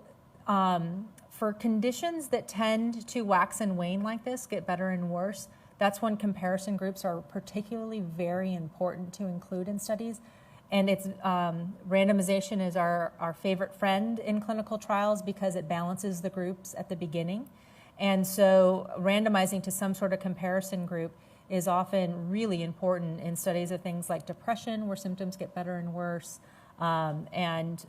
for conditions that tend to wax and wane like this, get better and worse, that's when comparison groups are particularly very important to include in studies. And it's randomization is our favorite friend in clinical trials because it balances the groups at the beginning. And so randomizing to some sort of comparison group is often really important in studies of things like depression, where symptoms get better and worse, and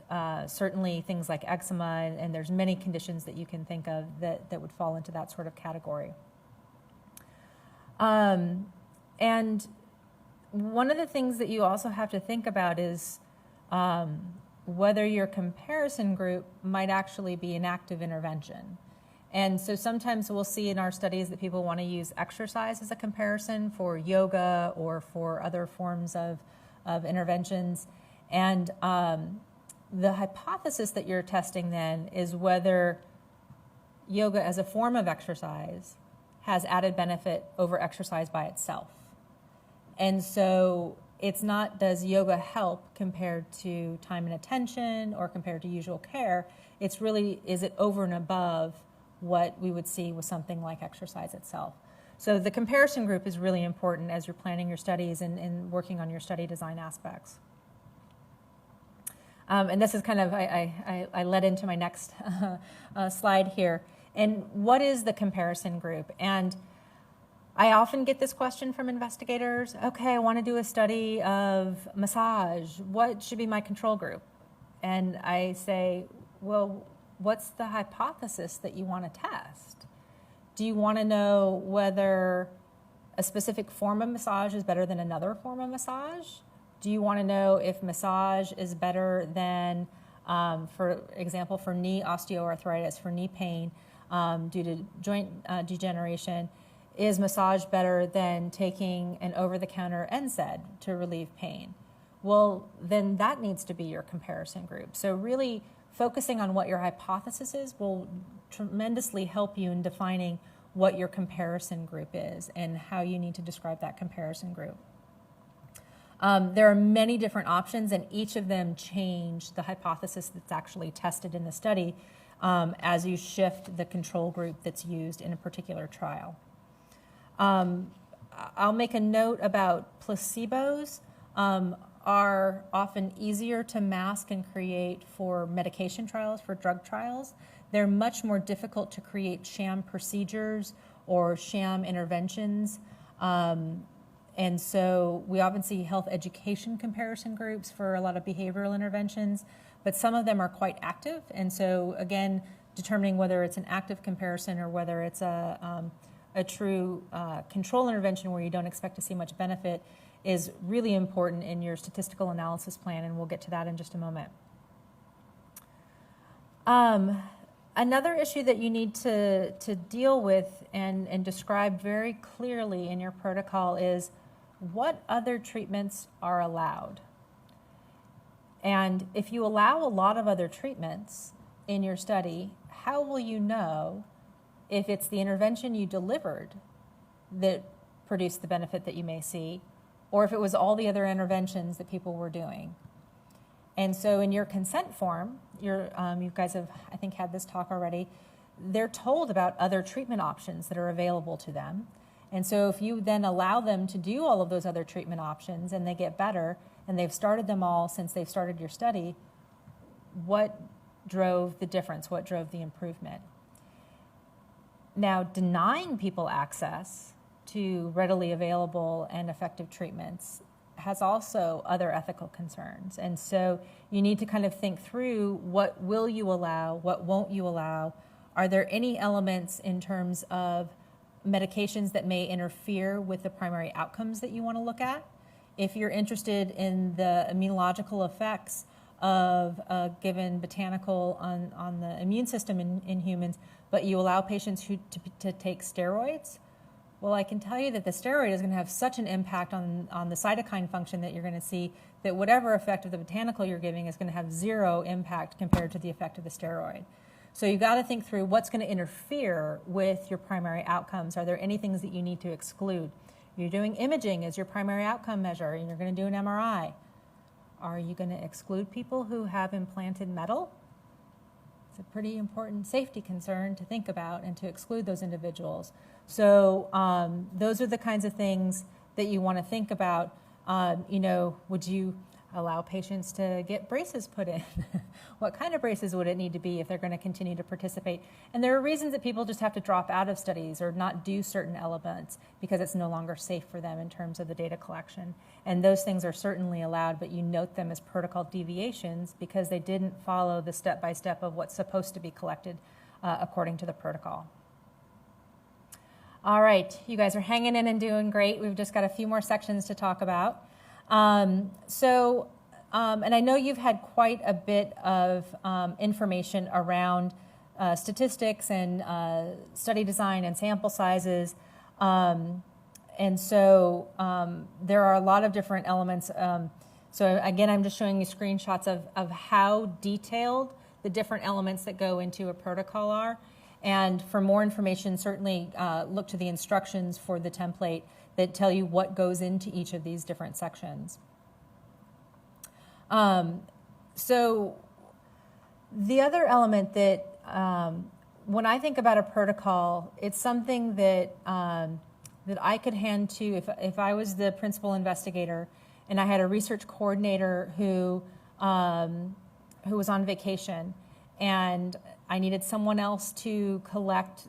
certainly things like eczema, and there's many conditions that you can think of that would fall into that sort of category. And one of the things that you also have to think about is whether your comparison group might actually be an active intervention. And so sometimes we'll see in our studies that people want to use exercise as a comparison for yoga or for other forms of interventions. And the hypothesis that you're testing then is whether yoga as a form of exercise has added benefit over exercise by itself. And so it's not, does yoga help compared to time and attention or compared to usual care? It's really, is it over and above what we would see with something like exercise itself? So the comparison group is really important as you're planning your studies and working on your study design aspects. And this is kind of, I led into my next slide here. And what is the comparison group? And I often get this question from investigators. Okay, I want to do a study of massage. What should be my control group? And I say, well, what's the hypothesis that you want to test? Do you want to know whether a specific form of massage is better than another form of massage? Do you want to know if massage is better than, for example, for knee osteoarthritis, for knee pain due to joint degeneration? Is massage better than taking an over-the-counter NSAID to relieve pain? Well, then that needs to be your comparison group. So really focusing on what your hypothesis is will tremendously help you in defining what your comparison group is and how you need to describe that comparison group. There are many different options, and each of them change the hypothesis that's actually tested in the study as you shift the control group that's used in a particular trial. I'll make a note about placebos are often easier to mask and create for medication trials, for drug trials. They're much more difficult to create sham procedures or sham interventions. And so we often see health education comparison groups for a lot of behavioral interventions, but some of them are quite active. And so again, determining whether it's an active comparison or whether it's a true control intervention where you don't expect to see much benefit is really important in your statistical analysis plan, and we'll get to that in just a moment. Another issue that you need to deal with and describe very clearly in your protocol is what other treatments are allowed. And if you allow a lot of other treatments in your study, how will you know if it's the intervention you delivered that produced the benefit that you may see, or if it was all the other interventions that people were doing? And so in your consent form, you guys have, I think, had this talk already, they're told about other treatment options that are available to them. And so if you then allow them to do all of those other treatment options and they get better, and they've started them all since they've started your study, what drove the difference? What drove the improvement? Now, denying people access to readily available and effective treatments has also other ethical concerns. And so you need to kind of think through, what will you allow? What won't you allow? Are there any elements in terms of medications that may interfere with the primary outcomes that you want to look at? If you're interested in the immunological effects of a given botanical on the immune system in humans, but you allow patients to take steroids, well, I can tell you that the steroid is going to have such an impact on the cytokine function that you're going to see that whatever effect of the botanical you're giving is going to have zero impact compared to the effect of the steroid. So you've got to think through what's going to interfere with your primary outcomes. Are there any things that you need to exclude? You're doing imaging as your primary outcome measure, and you're going to do an MRI. Are you going to exclude people who have implanted metal? It's a pretty important safety concern to think about and to exclude those individuals. So those are the kinds of things that you want to think about. Would you allow patients to get braces put in? What kind of braces would it need to be if they're going to continue to participate? And there are reasons that people just have to drop out of studies or not do certain elements because it's no longer safe for them in terms of the data collection. And those things are certainly allowed, but you note them as protocol deviations because they didn't follow the step-by-step of what's supposed to be collected according to the protocol. All right, you guys are hanging in and doing great. We've just got a few more sections to talk about. And I know you've had quite a bit of information around statistics and study design and sample sizes. And so there are a lot of different elements. So again, I'm just showing you screenshots of how detailed the different elements that go into a protocol are. And for more information, certainly look to the instructions for the template that tell you what goes into each of these different sections. So the other element that, when I think about a protocol, it's something that that I could hand to, if I was the principal investigator and I had a research coordinator who was on vacation and I needed someone else to collect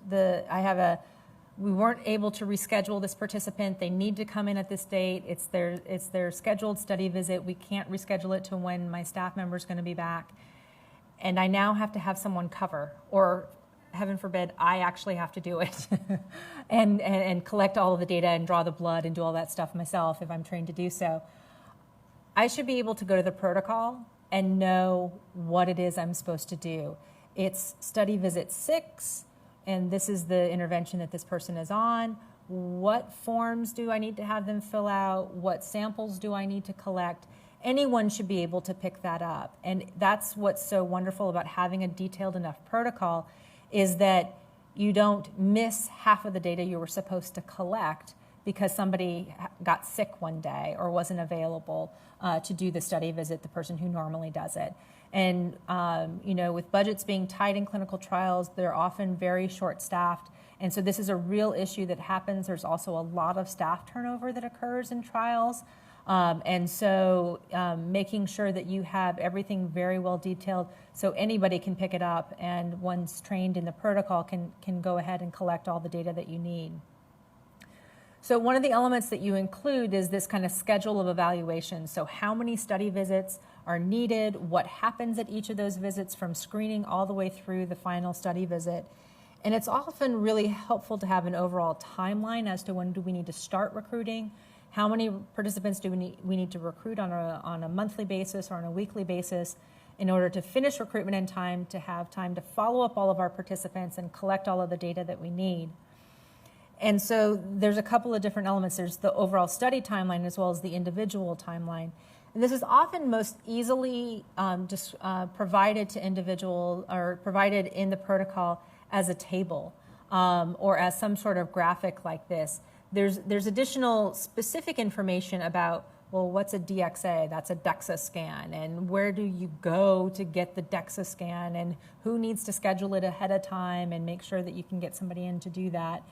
we weren't able to reschedule this participant. They need to come in at this date. It's their scheduled study visit. We can't reschedule it to when my staff member is going to be back. And I now have to have someone cover, or heaven forbid, I actually have to do it and collect all of the data and draw the blood and do all that stuff myself if I'm trained to do so. I should be able to go to the protocol and know what it is I'm supposed to do. It's study visit 6, and this is the intervention that this person is on. What forms do I need to have them fill out? What samples do I need to collect? Anyone should be able to pick that up. And that's what's so wonderful about having a detailed enough protocol, is that you don't miss half of the data you were supposed to collect because somebody got sick one day or wasn't available to do the study visit, the person who normally does it. And with budgets being tight in clinical trials, they're often very short-staffed, And so this is a real issue that happens. There's also a lot of staff turnover that occurs in trials. And so making sure that you have everything very well detailed so anybody can pick it up, and once trained in the protocol can go ahead and collect all the data that you need. So one of the elements that you include is this kind of schedule of evaluation. So how many study visits are needed, what happens at each of those visits from screening all the way through the final study visit. And it's often really helpful to have an overall timeline as to when do we need to start recruiting, how many participants do we need to recruit on a monthly basis or on a weekly basis in order to finish recruitment in time, to have time to follow up all of our participants and collect all of the data that we need. And so there's a couple of different elements. There's the overall study timeline as well as the individual timeline. And this is often most easily provided to individual or provided in the protocol as a table or as some sort of graphic like this. There's additional specific information about, well, what's a DXA? That's a DEXA scan. And where do you go to get the DEXA scan? And who needs to schedule it ahead of time and make sure that you can get somebody in to do that?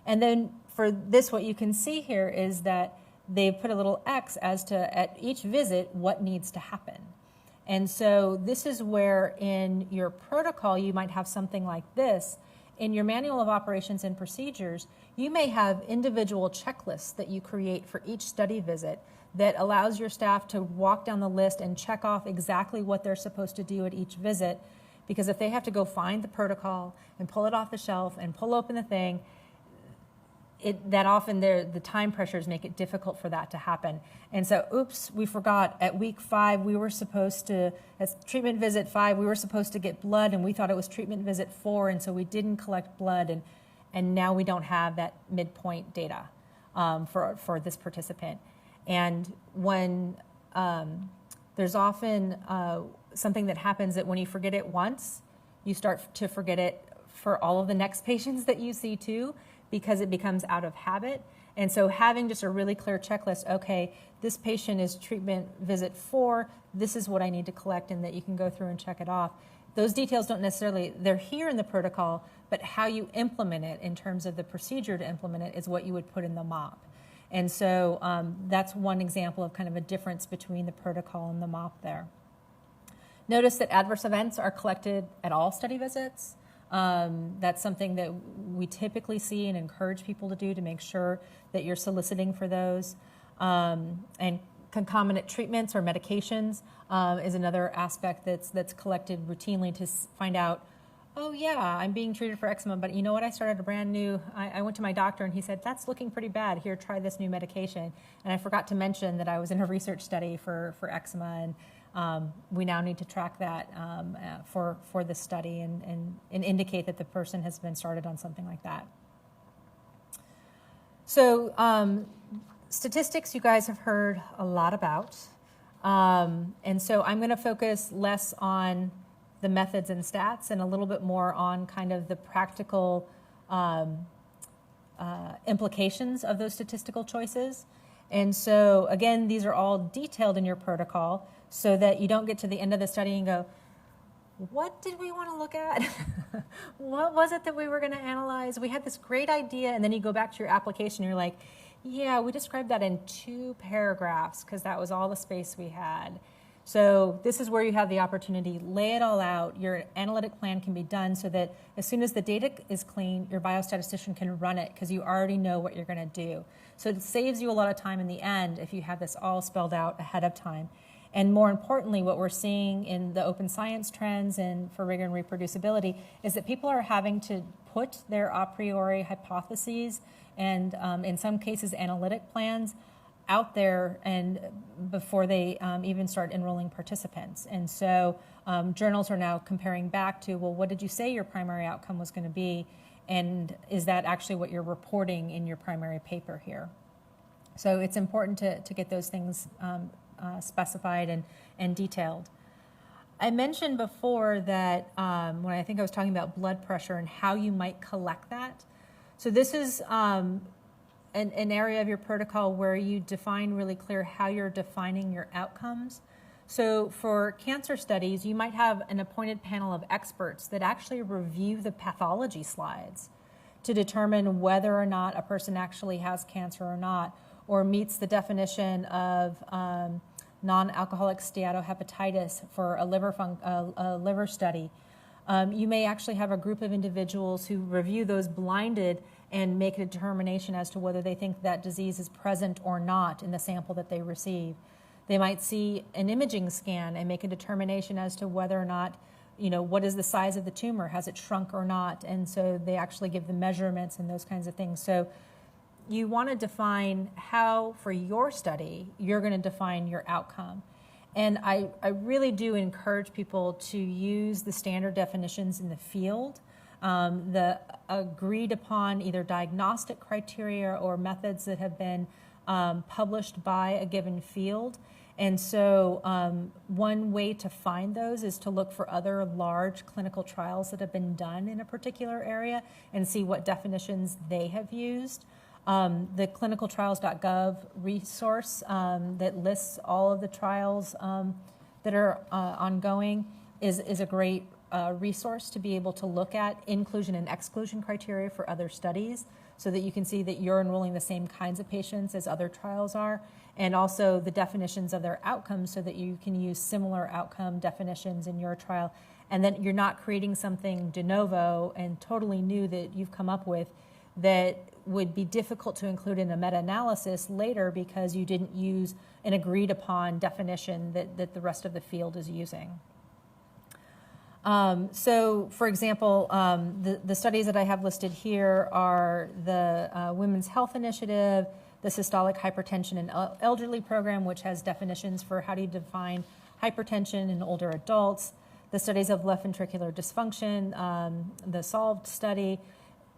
And then for this, what you can see here is that they put a little X as to, at each visit, what needs to happen. And so this is where in your protocol, you might have something like this. In your manual of operations and procedures, you may have individual checklists that you create for each study visit that allows your staff to walk down the list and check off exactly what they're supposed to do at each visit. Because if they have to go find the protocol and pull it off the shelf and pull open the thing, that often the time pressures make it difficult for that to happen. And so, oops, we forgot at week 5, we were supposed to, as treatment visit 5, we were supposed to get blood, and we thought it was treatment visit 4, and so we didn't collect blood, and now we don't have that midpoint data for this participant. And when there's often something that happens that when you forget it once, you start to forget it for all of the next patients that you see too, because it becomes out of habit. And so having just a really clear checklist, okay, this patient is treatment visit 4, this is what I need to collect, and that you can go through and check it off. Those details don't necessarily, they're here in the protocol, but how you implement it in terms of the procedure to implement it is what you would put in the MOP. And so that's one example of kind of a difference between the protocol and the MOP there. Notice that adverse events are collected at all study visits. That's something that we typically see and encourage people to do to make sure that you're soliciting for those. And concomitant treatments or medications is another aspect that's collected routinely to find out, oh yeah, I'm being treated for eczema, but you know what, I started a brand new, I went to my doctor and he said, that's looking pretty bad, here, try this new medication. And I forgot to mention that I was in a research study for eczema, and we now need to track that for this study and indicate that the person has been started on something like that. So statistics you guys have heard a lot about. And so I'm going to focus less on the methods and stats and a little bit more on kind of the practical implications of those statistical choices. And so, again, these are all detailed in your protocol so that you don't get to the end of the study and go, what did we want to look at? What was it that we were going to analyze? We had this great idea, and then you go back to your application and you're like, yeah, we described that in 2 paragraphs because that was all the space we had. So this is where you have the opportunity, lay it all out. Your analytic plan can be done so that as soon as the data is clean, your biostatistician can run it because you already know what you're going to do. So it saves you a lot of time in the end if you have this all spelled out ahead of time. And more importantly, what we're seeing in the open science trends and for rigor and reproducibility is that people are having to put their a priori hypotheses and in some cases analytic plans out there and before they even start enrolling participants. And so journals are now comparing back to, well, what did you say your primary outcome was going to be? And is that actually what you're reporting in your primary paper here? So it's important to get those things specified and detailed. I mentioned before that when I think I was talking about blood pressure and how you might collect that. So this is an area of your protocol where you define really clear how you're defining your outcomes. So for cancer studies, you might have an appointed panel of experts that actually review the pathology slides to determine whether or not a person actually has cancer or not, or meets the definition of non-alcoholic steatohepatitis for a liver study. You may actually have a group of individuals who review those blinded and make a determination as to whether they think that disease is present or not in the sample that they receive. They might see an imaging scan and make a determination as to whether or not, what is the size of the tumor? Has it shrunk or not? And so they actually give the measurements and those kinds of things. So you want to define how, for your study, you're going to define your outcome. And I really do encourage people to use the standard definitions in the field, the agreed upon either diagnostic criteria or methods that have been published by a given field. And so one way to find those is to look for other large clinical trials that have been done in a particular area and see what definitions they have used. The clinicaltrials.gov resource that lists all of the trials that are ongoing is a great resource to be able to look at inclusion and exclusion criteria for other studies so that you can see that you're enrolling the same kinds of patients as other trials are, and also the definitions of their outcomes so that you can use similar outcome definitions in your trial, and then you're not creating something de novo and totally new that you've come up with that would be difficult to include in a meta-analysis later because you didn't use an agreed upon definition that the rest of the field is using. So, for example, the studies that I have listed here are the Women's Health Initiative, the Systolic Hypertension in Elderly Program, which has definitions for how do you define hypertension in older adults, the studies of left ventricular dysfunction, the SOLVED study.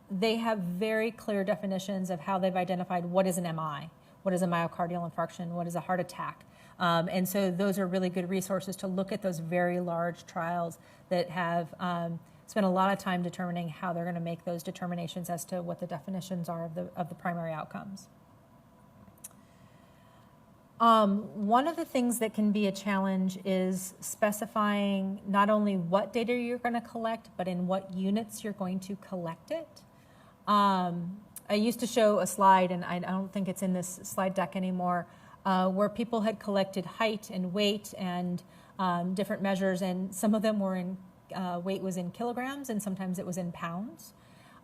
They have very clear definitions of how they've identified what is an MI, what is a myocardial infarction, what is a heart attack. And so those are really good resources to look at those very large trials that have spent a lot of time determining how they're going to make those determinations as to what the definitions are of the primary outcomes. One of the things that can be a challenge is specifying not only what data you're going to collect, but in what units you're going to collect it. I used to show a slide, and I don't think it's in this slide deck anymore, where people had collected height and weight and different measures, and some of them were in, weight was in kilograms, and sometimes it was in pounds.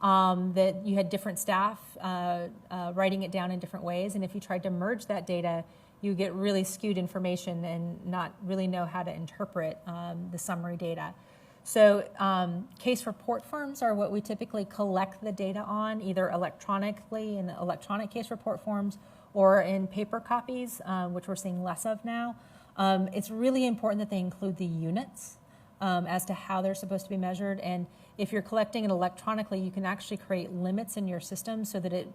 That you had different staff writing it down in different ways, and if you tried to merge that data, you get really skewed information and not really know how to interpret the summary data. So case report forms are what we typically collect the data on, either electronically in electronic case report forms or in paper copies, which we're seeing less of now. It's really important that they include the units as to how they're supposed to be measured. And if you're collecting it electronically, you can actually create limits in your system so that it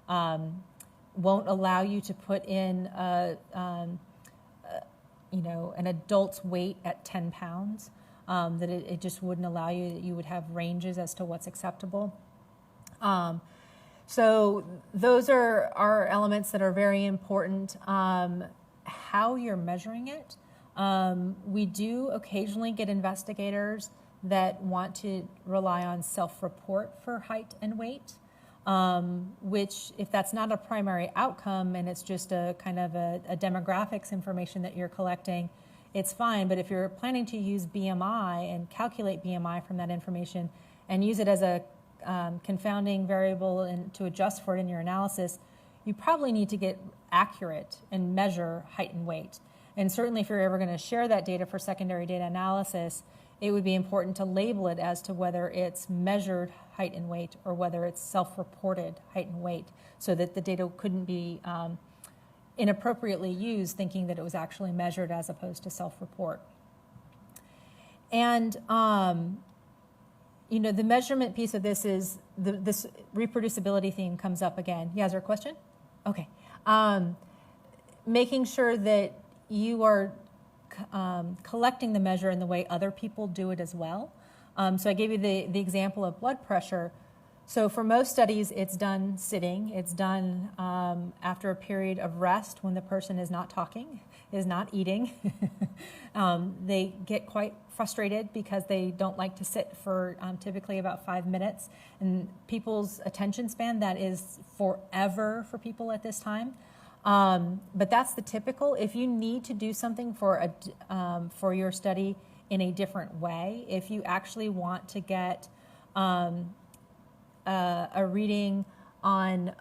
won't allow you to put in an adult's weight at 10 pounds. That it just wouldn't allow you, that you would have ranges as to what's acceptable. So those are elements that are very important. How you're measuring it. We do occasionally get investigators that want to rely on self-report for height and weight, which if that's not a primary outcome and it's just a kind of a demographics information that you're collecting, it's fine. But if you're planning to use BMI and calculate BMI from that information and use it as a confounding variable and to adjust for it in your analysis, you probably need to get accurate and measure height and weight. And certainly if you're ever going to share that data for secondary data analysis, it would be important to label it as to whether it's measured height and weight or whether it's self-reported height and weight, so that the data couldn't be inappropriately used thinking that it was actually measured as opposed to self-report. And the measurement piece of this is this reproducibility theme comes up again. Yeah, is there a question? Okay. Making sure that you are collecting the measure in the way other people do it as well. So I gave you the example of blood pressure. So for most studies, it's done sitting. It's done after a period of rest when the person is not talking, is not eating. They get quite frustrated because they don't like to sit for typically about 5 minutes. And people's attention span, that is forever for people at this time. But that's the typical. If you need to do something for your study in a different way, if you actually want to get a reading on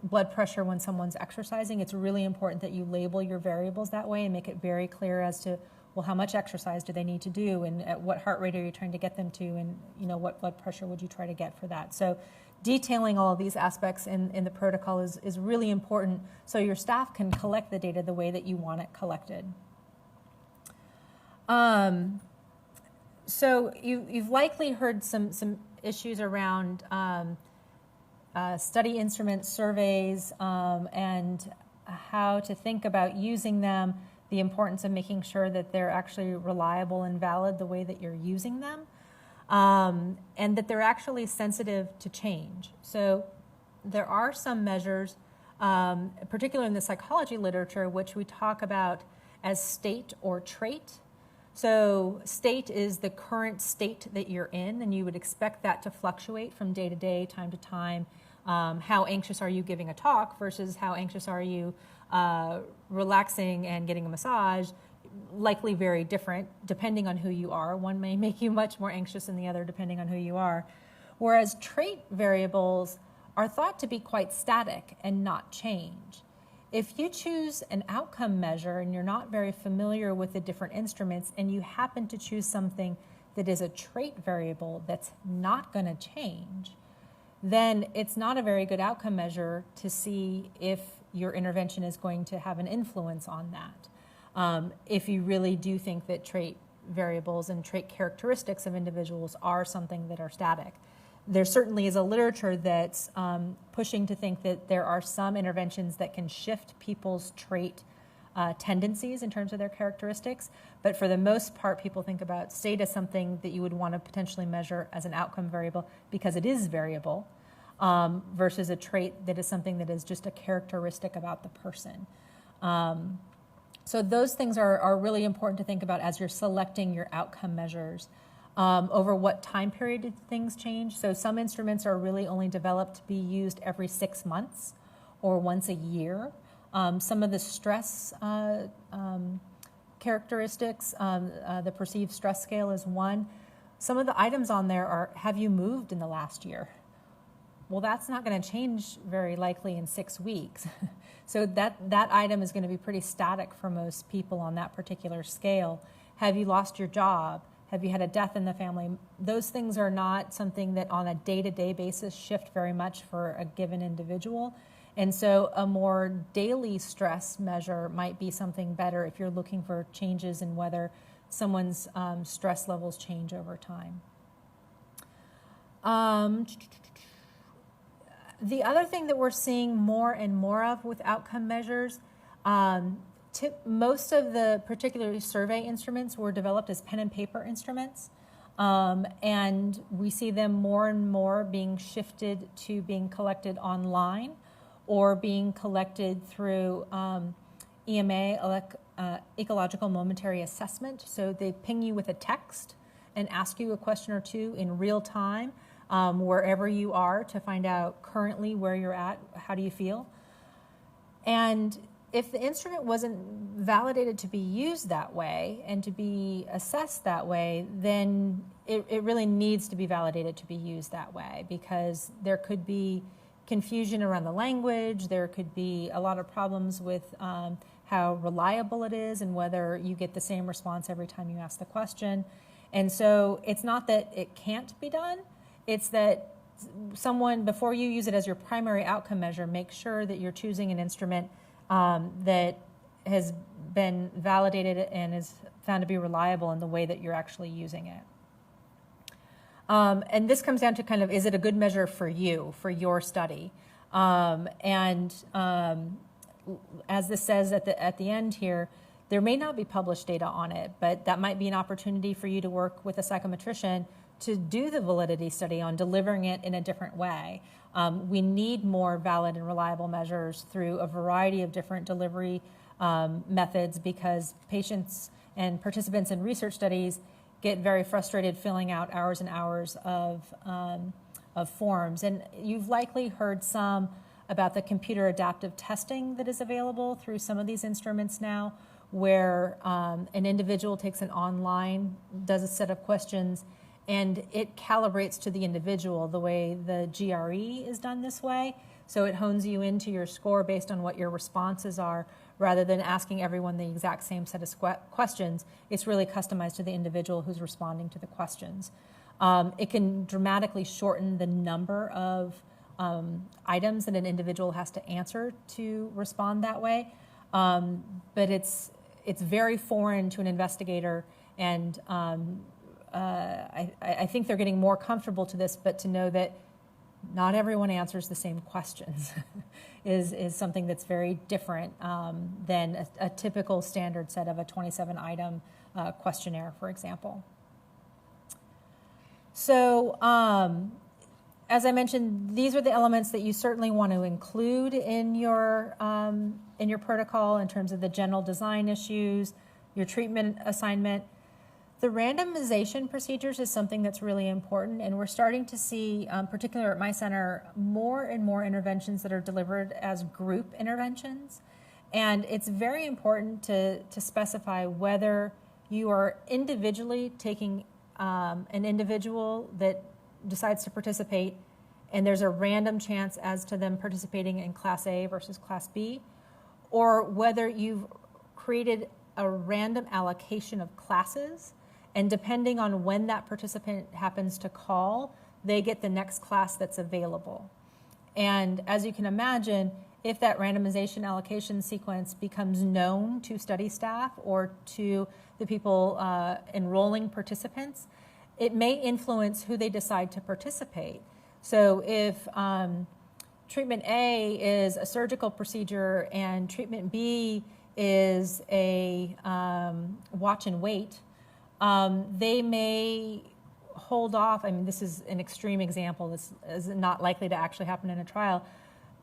blood pressure when someone's exercising, it's really important that you label your variables that way and make it very clear as to, well, how much exercise do they need to do, and at what heart rate are you trying to get them to, and what blood pressure would you try to get for that. So detailing all of these aspects in the protocol is really important so your staff can collect the data the way that you want it collected. So you've likely heard some issues around study instrument surveys and how to think about using them, the importance of making sure that they're actually reliable and valid the way that you're using them, and that they're actually sensitive to change. So there are some measures, particularly in the psychology literature, which we talk about as state or trait. So state is the current state that you're in, and you would expect that to fluctuate from day to day, time to time. How anxious are you giving a talk versus how anxious are you relaxing and getting a massage? Likely very different depending on who you are. One may make you much more anxious than the other depending on who you are. Whereas trait variables are thought to be quite static and not change. If you choose an outcome measure and you're not very familiar with the different instruments and you happen to choose something that is a trait variable that's not going to change, then it's not a very good outcome measure to see if your intervention is going to have an influence on that. If you really do think that trait variables and trait characteristics of individuals are something that are static. There certainly is a literature that's pushing to think that there are some interventions that can shift people's trait tendencies in terms of their characteristics, but for the most part, people think about state as something that you would want to potentially measure as an outcome variable because it is variable, versus a trait that is something that is just a characteristic about the person. So those things are really important to think about as you're selecting your outcome measures. Over what time period did things change? So some instruments are really only developed to be used every 6 months or once a year. Some of the stress characteristics, the perceived stress scale is one. Some of the items on there are, have you moved in the last year? Well, that's not going to change very likely in 6 weeks. So that item is going to be pretty static for most people on that particular scale. Have you lost your job? Have you had a death in the family? Those things are not something that on a day-to-day basis shift very much for a given individual. And so a more daily stress measure might be something better if you're looking for changes in whether someone's stress levels change over time. The other thing that we're seeing more and more of with outcome measures, most of the particularly survey instruments were developed as pen and paper instruments, and we see them more and more being shifted to being collected online or being collected through EMA, ecological momentary assessment. So they ping you with a text and ask you a question or two in real time, wherever you are, to find out currently where you're at, how do you feel. And if the instrument wasn't validated to be used that way and to be assessed that way, then it really needs to be validated to be used that way, because there could be confusion around the language, there could be a lot of problems with how reliable it is and whether you get the same response every time you ask the question. And so it's not that it can't be done, it's that someone, before you use it as your primary outcome measure, make sure that you're choosing an instrument that has been validated and is found to be reliable in the way that you're actually using it. And this comes down to kind of, is it a good measure for you, for your study? As this says at the end here, there may not be published data on it, but that might be an opportunity for you to work with a psychometrician to do the validity study on delivering it in a different way. We need more valid and reliable measures through a variety of different delivery methods, because patients and participants in research studies get very frustrated filling out hours and hours of forms. And you've likely heard some about the computer adaptive testing that is available through some of these instruments now, where an individual takes an online, does a set of questions, and it calibrates to the individual the way the GRE is done this way. So it hones you into your score based on what your responses are, rather than asking everyone the exact same set of questions. It's really customized to the individual who's responding to the questions. It can dramatically shorten the number of items that an individual has to answer to respond that way. But it's very foreign to an investigator, and I think they're getting more comfortable to this, but to know that not everyone answers the same questions is something that's very different than a typical standard set of a 27-item questionnaire, for example. So, as I mentioned, these are the elements that you certainly want to include in your protocol in terms of the general design issues, your treatment assignment. The randomization procedures is something that's really important, and we're starting to see, particularly at my center, more and more interventions that are delivered as group interventions. And it's very important to specify whether you are individually taking an individual that decides to participate, and there's a random chance as to them participating in Class A versus Class B, or whether you've created a random allocation of classes, and depending on when that participant happens to call, they get the next class that's available. And as you can imagine, if that randomization allocation sequence becomes known to study staff or to the people enrolling participants, it may influence who they decide to participate. So if treatment A is a surgical procedure and treatment B is a watch and wait, they may hold off. I mean, this is an extreme example. This is not likely to actually happen in a trial,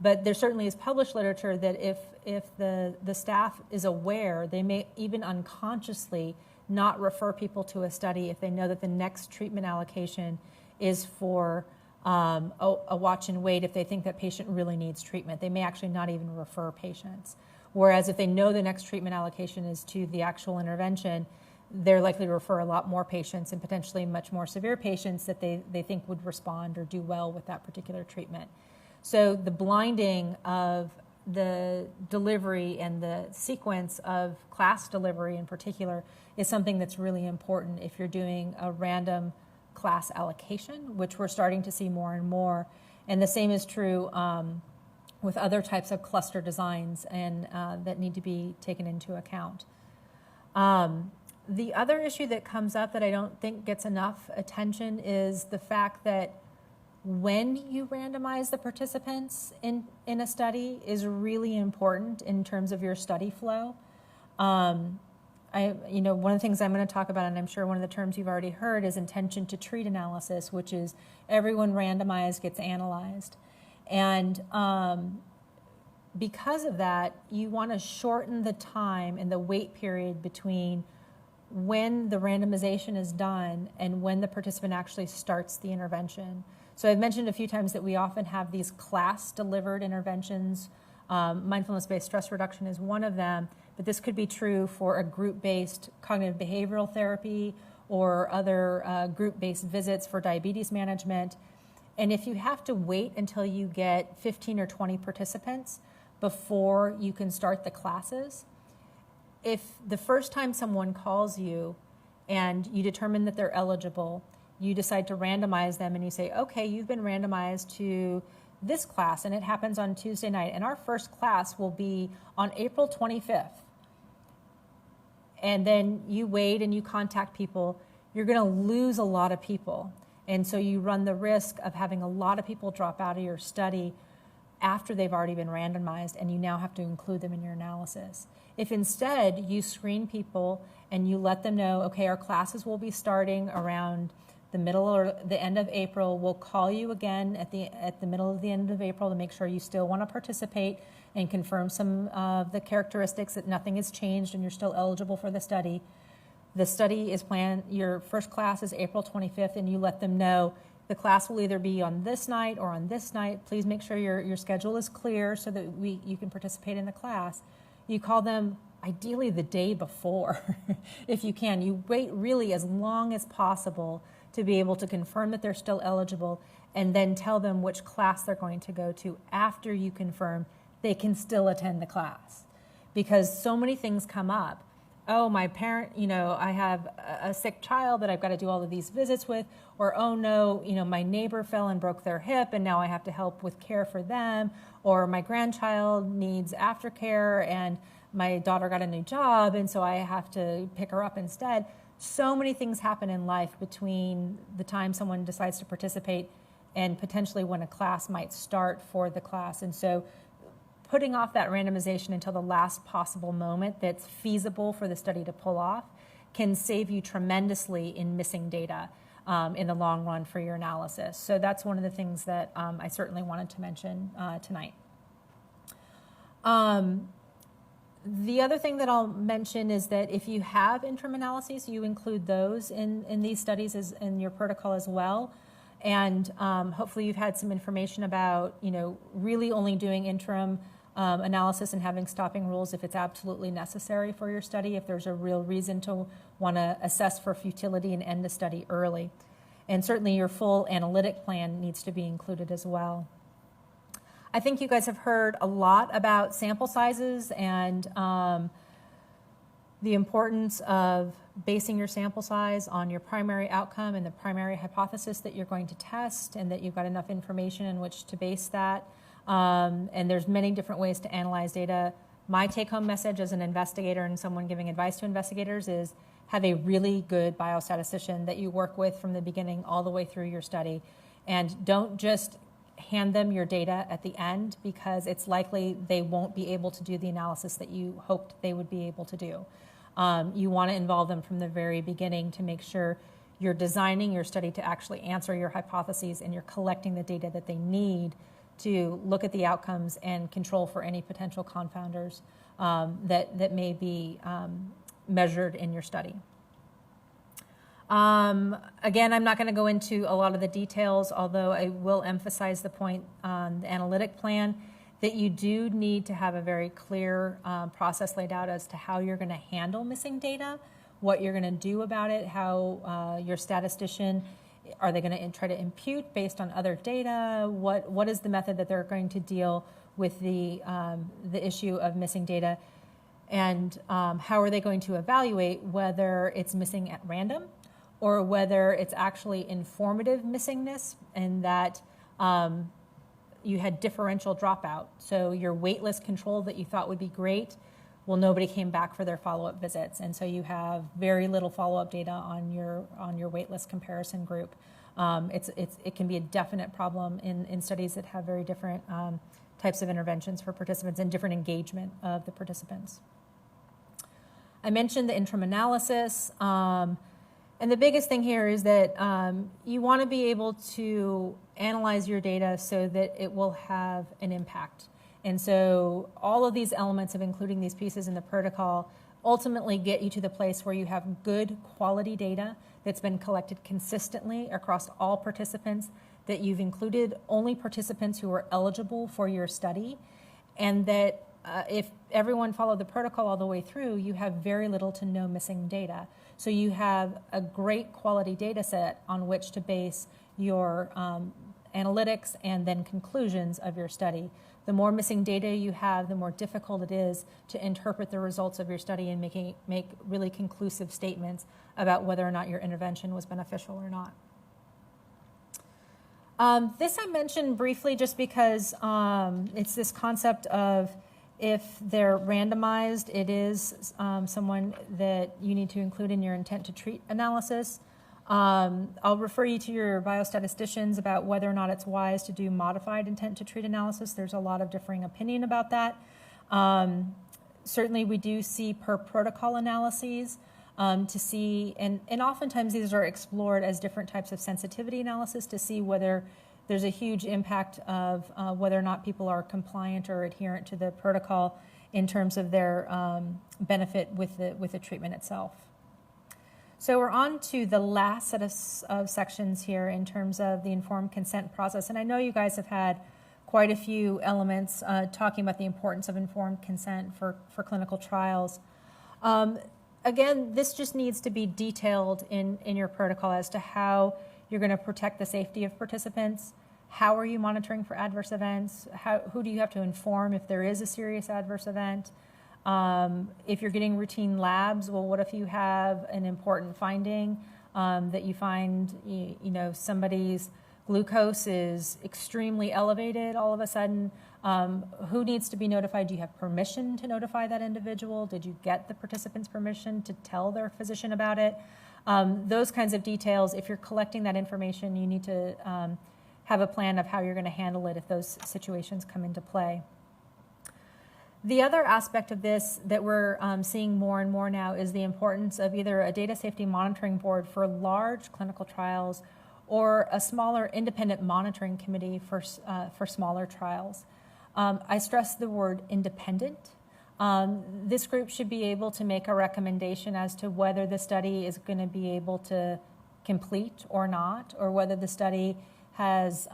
but there certainly is published literature that if the staff is aware, they may even unconsciously not refer people to a study if they know that the next treatment allocation is for a watch and wait. If they think that patient really needs treatment, they may actually not even refer patients. Whereas if they know the next treatment allocation is to the actual intervention, they're likely to refer a lot more patients, and potentially much more severe patients that they think would respond or do well with that particular treatment. So the blinding of the delivery and the sequence of class delivery in particular is something that's really important if you're doing a random class allocation, which we're starting to see more and more. And the same is true with other types of cluster designs and that need to be taken into account. The other issue that comes up that I don't think gets enough attention is the fact that when you randomize the participants in a study is really important in terms of your study flow. One of the things I'm going to talk about, and I'm sure one of the terms you've already heard, is intention to treat analysis, which is everyone randomized gets analyzed. And because of that, you want to shorten the time and the wait period between when the randomization is done and when the participant actually starts the intervention. So I've mentioned a few times that we often have these class-delivered interventions. Mindfulness-based stress reduction is one of them, but this could be true for a group-based cognitive behavioral therapy or other group-based visits for diabetes management. And if you have to wait until you get 15 or 20 participants before you can start the classes, if the first time someone calls you and you determine that they're eligible, you decide to randomize them and you say, okay, you've been randomized to this class and it happens on Tuesday night, and our first class will be on April 25th. And then you wait and you contact people, you're going to lose a lot of people. And so you run the risk of having a lot of people drop out of your study after they've already been randomized, and you now have to include them in your analysis. If instead you screen people and you let them know, okay, our classes will be starting around the middle or the end of April. We'll call you again at the middle of the end of April to make sure you still want to participate and confirm some of the characteristics, that nothing has changed and you're still eligible for the study. The study is planned, your first class is April 25th, and you let them know the class will either be on this night or on this night. Please make sure your schedule is clear so that you can participate in the class. You call them ideally the day before, if you can. You wait really as long as possible to be able to confirm that they're still eligible, and then tell them which class they're going to go to after you confirm they can still attend the class. Because so many things come up. Oh, my parent, I have a sick child that I've got to do all of these visits with, or oh no, my neighbor fell and broke their hip and now I have to help with care for them, or my grandchild needs aftercare and my daughter got a new job and so I have to pick her up instead. So many things happen in life between the time someone decides to participate and potentially when a class might start for the class. And so putting off that randomization until the last possible moment that's feasible for the study to pull off can save you tremendously in missing data in the long run for your analysis. So that's one of the things that I certainly wanted to mention tonight. The other thing that I'll mention is that if you have interim analyses, you include those in these studies in your protocol as well. And hopefully you've had some information about, really only doing interim analysis and having stopping rules if it's absolutely necessary for your study, if there's a real reason to want to assess for futility and end the study early. And certainly your full analytic plan needs to be included as well. I think you guys have heard a lot about sample sizes and the importance of basing your sample size on your primary outcome and the primary hypothesis that you're going to test, and that you've got enough information in which to base that. And there's many different ways to analyze data. My take-home message as an investigator and someone giving advice to investigators is have a really good biostatistician that you work with from the beginning all the way through your study. And don't just hand them your data at the end, because it's likely they won't be able to do the analysis that you hoped they would be able to do. You want to involve them from the very beginning to make sure you're designing your study to actually answer your hypotheses and you're collecting the data that they need to look at the outcomes and control for any potential confounders that may be measured in your study. Again, I'm not going to go into a lot of the details, although I will emphasize the point on the analytic plan that you do need to have a very clear process laid out as to how you're going to handle missing data, what you're going to do about it, how your statistician, are they going to try to impute based on other data? What is the method that they're going to deal with the issue of missing data? And how are they going to evaluate whether it's missing at random or whether it's actually informative missingness, and that you had differential dropout. So your waitlist control that you thought would be great, well, nobody came back for their follow-up visits, and so you have very little follow-up data on your waitlist comparison group. It can be a definite problem in studies that have very different types of interventions for participants and different engagement of the participants. I mentioned the interim analysis, and the biggest thing here is that you want to be able to analyze your data so that it will have an impact. And so all of these elements of including these pieces in the protocol ultimately get you to the place where you have good quality data that's been collected consistently across all participants, that you've included only participants who are eligible for your study, and that if everyone followed the protocol all the way through, you have very little to no missing data. So you have a great quality data set on which to base your analytics and then conclusions of your study. The more missing data you have, the more difficult it is to interpret the results of your study and make really conclusive statements about whether or not your intervention was beneficial or not. This I mentioned briefly just because it's this concept of if they're randomized, it is someone that you need to include in your intent to treat analysis. I'll refer you to your biostatisticians about whether or not it's wise to do modified intent to treat analysis. There's a lot of differing opinion about that. Certainly we do see per protocol analyses to see, and oftentimes these are explored as different types of sensitivity analysis to see whether there's a huge impact of whether or not people are compliant or adherent to the protocol in terms of their benefit with the treatment itself. So we're on to the last set of sections here in terms of the informed consent process. And I know you guys have had quite a few elements talking about the importance of informed consent for clinical trials. Again, this just needs to be detailed in your protocol as to how you're going to protect the safety of participants. How are you monitoring for adverse events? Who do you have to inform if there is a serious adverse event? If you're getting routine labs, well, what if you have an important finding that you find, somebody's glucose is extremely elevated all of a sudden? Who needs to be notified? Do you have permission to notify that individual? Did you get the participant's permission to tell their physician about it? Those kinds of details, if you're collecting that information, you need to have a plan of how you're going to handle it if those situations come into play. The other aspect of this that we're seeing more and more now is the importance of either a data safety monitoring board for large clinical trials or a smaller independent monitoring committee for smaller trials. I stress the word independent. This group should be able to make a recommendation as to whether the study is going to be able to complete or not, or whether the study has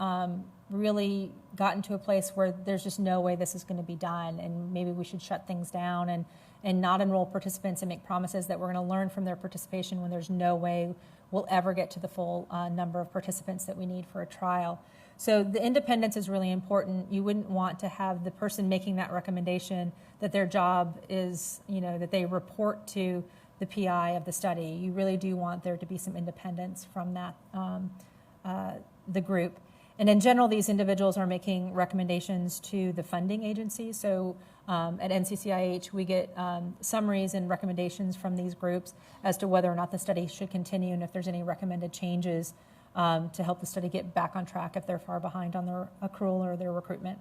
really gotten to a place where there's just no way this is going to be done, and maybe we should shut things down and not enroll participants and make promises that we're going to learn from their participation when there's no way we'll ever get to the full number of participants that we need for a trial. So the independence is really important. You wouldn't want to have the person making that recommendation that their job is, that they report to the PI of the study. You really do want there to be some independence from that, the group. And in general, these individuals are making recommendations to the funding agency. So at NCCIH, we get summaries and recommendations from these groups as to whether or not the study should continue and if there's any recommended changes to help the study get back on track if they're far behind on their accrual or their recruitment.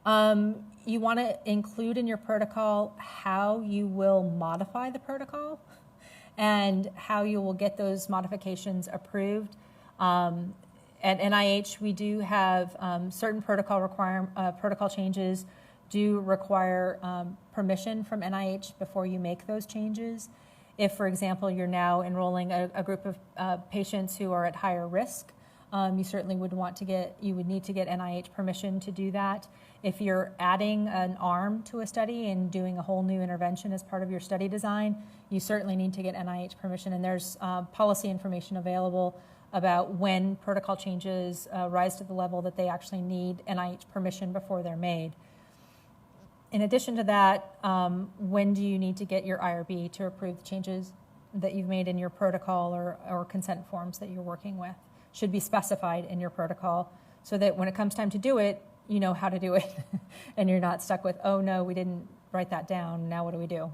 You want to include in your protocol how you will modify the protocol and how you will get those modifications approved. At NIH, we do have certain protocol changes do require permission from NIH before you make those changes. If, for example, you're now enrolling a group of patients who are at higher risk, you certainly would need to get NIH permission to do that. If you're adding an arm to a study and doing a whole new intervention as part of your study design, you certainly need to get NIH permission, and there's policy information available about when protocol changes rise to the level that they actually need NIH permission before they're made. In addition to that, when do you need to get your IRB to approve the changes that you've made in your protocol or consent forms that you're working with? Should be specified in your protocol so that when it comes time to do it, you know how to do it and you're not stuck with, oh no, we didn't write that down, now what do we do?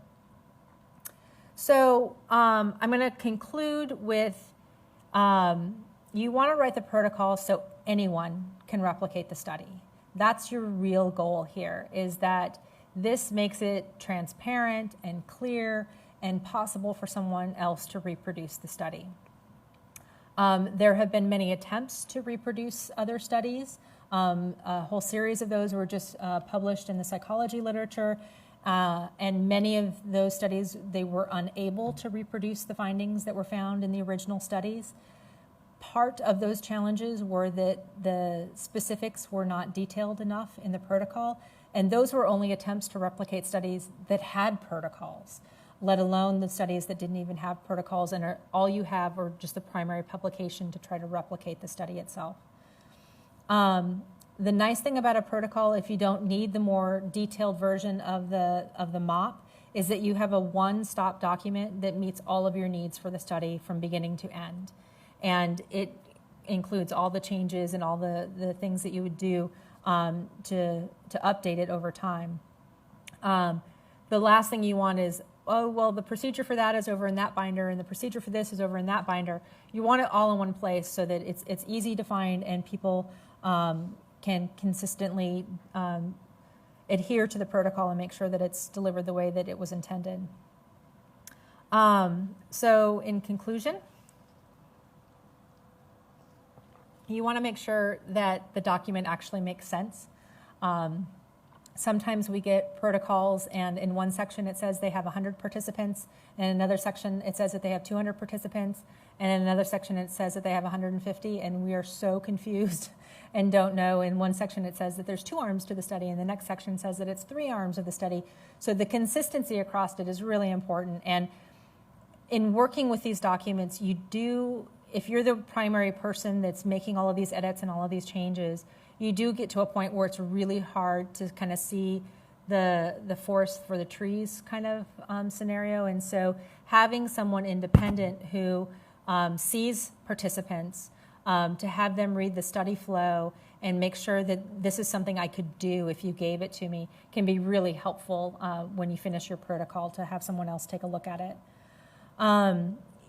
So I'm going to conclude with you want to write the protocol so anyone can replicate the study. That's your real goal here, is that this makes it transparent and clear and possible for someone else to reproduce the study. There have been many attempts to reproduce other studies. A whole series of those were just published in the psychology literature. And many of those studies, they were unable to reproduce the findings that were found in the original studies. Part of those challenges were that the specifics were not detailed enough in the protocol, and those were only attempts to replicate studies that had protocols, let alone the studies that didn't even have protocols and all you have are just the primary publication to try to replicate the study itself. The nice thing about a protocol, if you don't need the more detailed version of the MOP, is that you have a one-stop document that meets all of your needs for the study from beginning to end. And it includes all the changes and all the things that you would do to update it over time. The last thing you want is, oh, well, the procedure for that is over in that binder, and the procedure for this is over in that binder. You want it all in one place so that it's easy to find and people can consistently adhere to the protocol and make sure that it's delivered the way that it was intended. So in conclusion, you want to make sure that the document actually makes sense. Sometimes we get protocols, and in one section it says they have 100 participants, and in another section it says that they have 200 participants, and in another section it says that they have 150, and we are so confused and don't know. In one section it says that there's 2 arms to the study, and the next section says that it's 3 arms of the study. So the consistency across it is really important. And in working with these documents, you do, if you're the primary person that's making all of these edits and all of these changes, you do get to a point where it's really hard to kind of see the forest for the trees kind of scenario. And so having someone independent who sees participants, to have them read the study flow and make sure that this is something I could do if you gave it to me, can be really helpful when you finish your protocol, to have someone else take a look at it.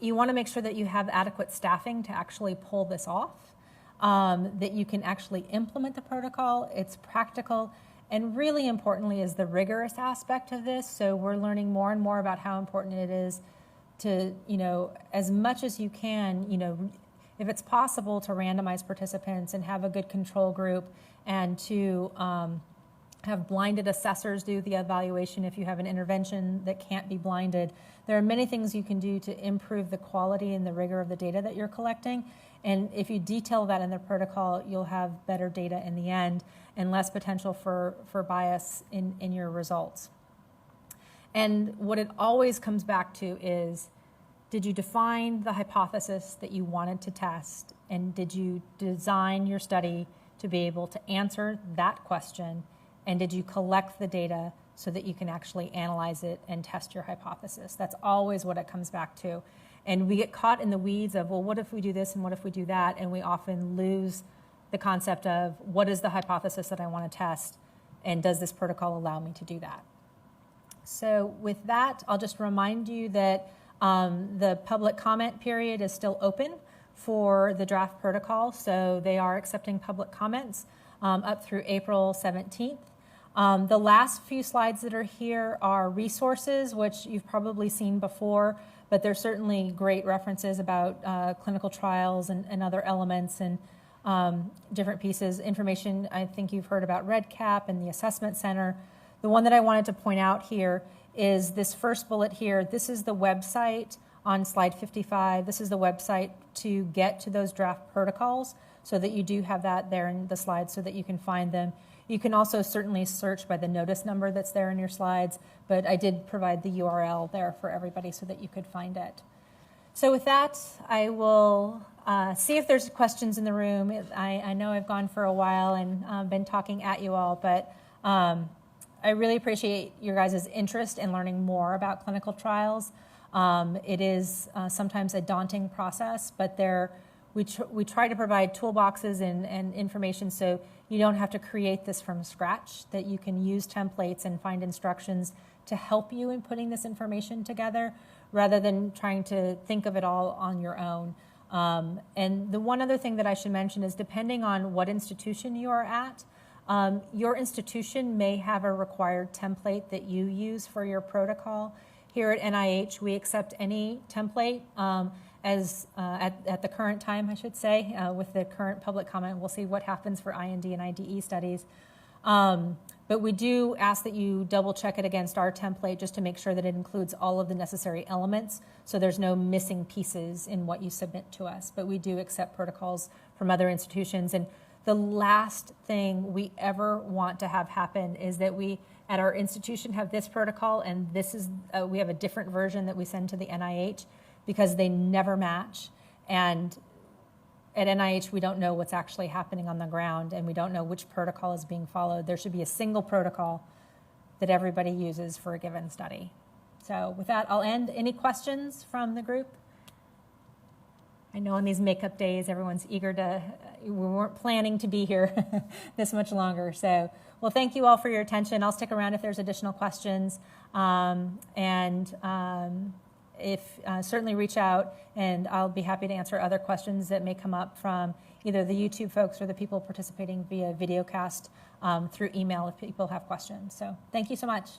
You want to make sure that you have adequate staffing to actually pull this off, that you can actually implement the protocol. It's practical, and really importantly is the rigorous aspect of this. So we're learning more and more about how important it is to, as much as you can, if it's possible, to randomize participants and have a good control group, and to have blinded assessors do the evaluation if you have an intervention that can't be blinded. There are many things you can do to improve the quality and the rigor of the data that you're collecting. And if you detail that in the protocol, you'll have better data in the end and less potential for bias in your results. And what it always comes back to is, did you define the hypothesis that you wanted to test? And did you design your study to be able to answer that question? And did you collect the data so that you can actually analyze it and test your hypothesis? That's always what it comes back to. And we get caught in the weeds of, well, what if we do this and what if we do that? And we often lose the concept of, what is the hypothesis that I want to test? And does this protocol allow me to do that? So with that, I'll just remind you that the public comment period is still open for the draft protocol. So they are accepting public comments up through April 17th. The last few slides that are here are resources, which you've probably seen before, but there's certainly great references about clinical trials and other elements and different pieces. Information, I think you've heard about REDCap and the Assessment Center. The one that I wanted to point out here is this first bullet here. This is the website on slide 55. This is the website to get to those draft protocols, so that you do have that there in the slides so that you can find them. You can also certainly search by the notice number that's there in your slides, but I did provide the URL there for everybody so that you could find it. So with that, I will see if there's questions in the room. I know I've gone for a while and been talking at you all, but I really appreciate your guys' interest in learning more about clinical trials. It is sometimes a daunting process, but we try to provide toolboxes and information so you don't have to create this from scratch, that you can use templates and find instructions to help you in putting this information together rather than trying to think of it all on your own. And the one other thing that I should mention is, depending on what institution you are at, your institution may have a required template that you use for your protocol. Here at NIH, we accept any template at the current time, I should say, with the current public comment. We'll see what happens for IND and IDE studies. But we do ask that you double check it against our template just to make sure that it includes all of the necessary elements, so there's no missing pieces in what you submit to us. But we do accept protocols from other institutions. And the last thing we ever want to have happen is that we, at our institution, have this protocol, and this is we have a different version that we send to the NIH, because they never match. And at NIH, we don't know what's actually happening on the ground, and we don't know which protocol is being followed. There should be a single protocol that everybody uses for a given study. So with that, I'll end. Any questions from the group? I know on these makeup days, everyone's eager to, we weren't planning to be here this much longer. So, well, thank you all for your attention. I'll stick around if there's additional questions. If certainly reach out, and I'll be happy to answer other questions that may come up from either the YouTube folks or the people participating via videocast through email if people have questions. So thank you so much.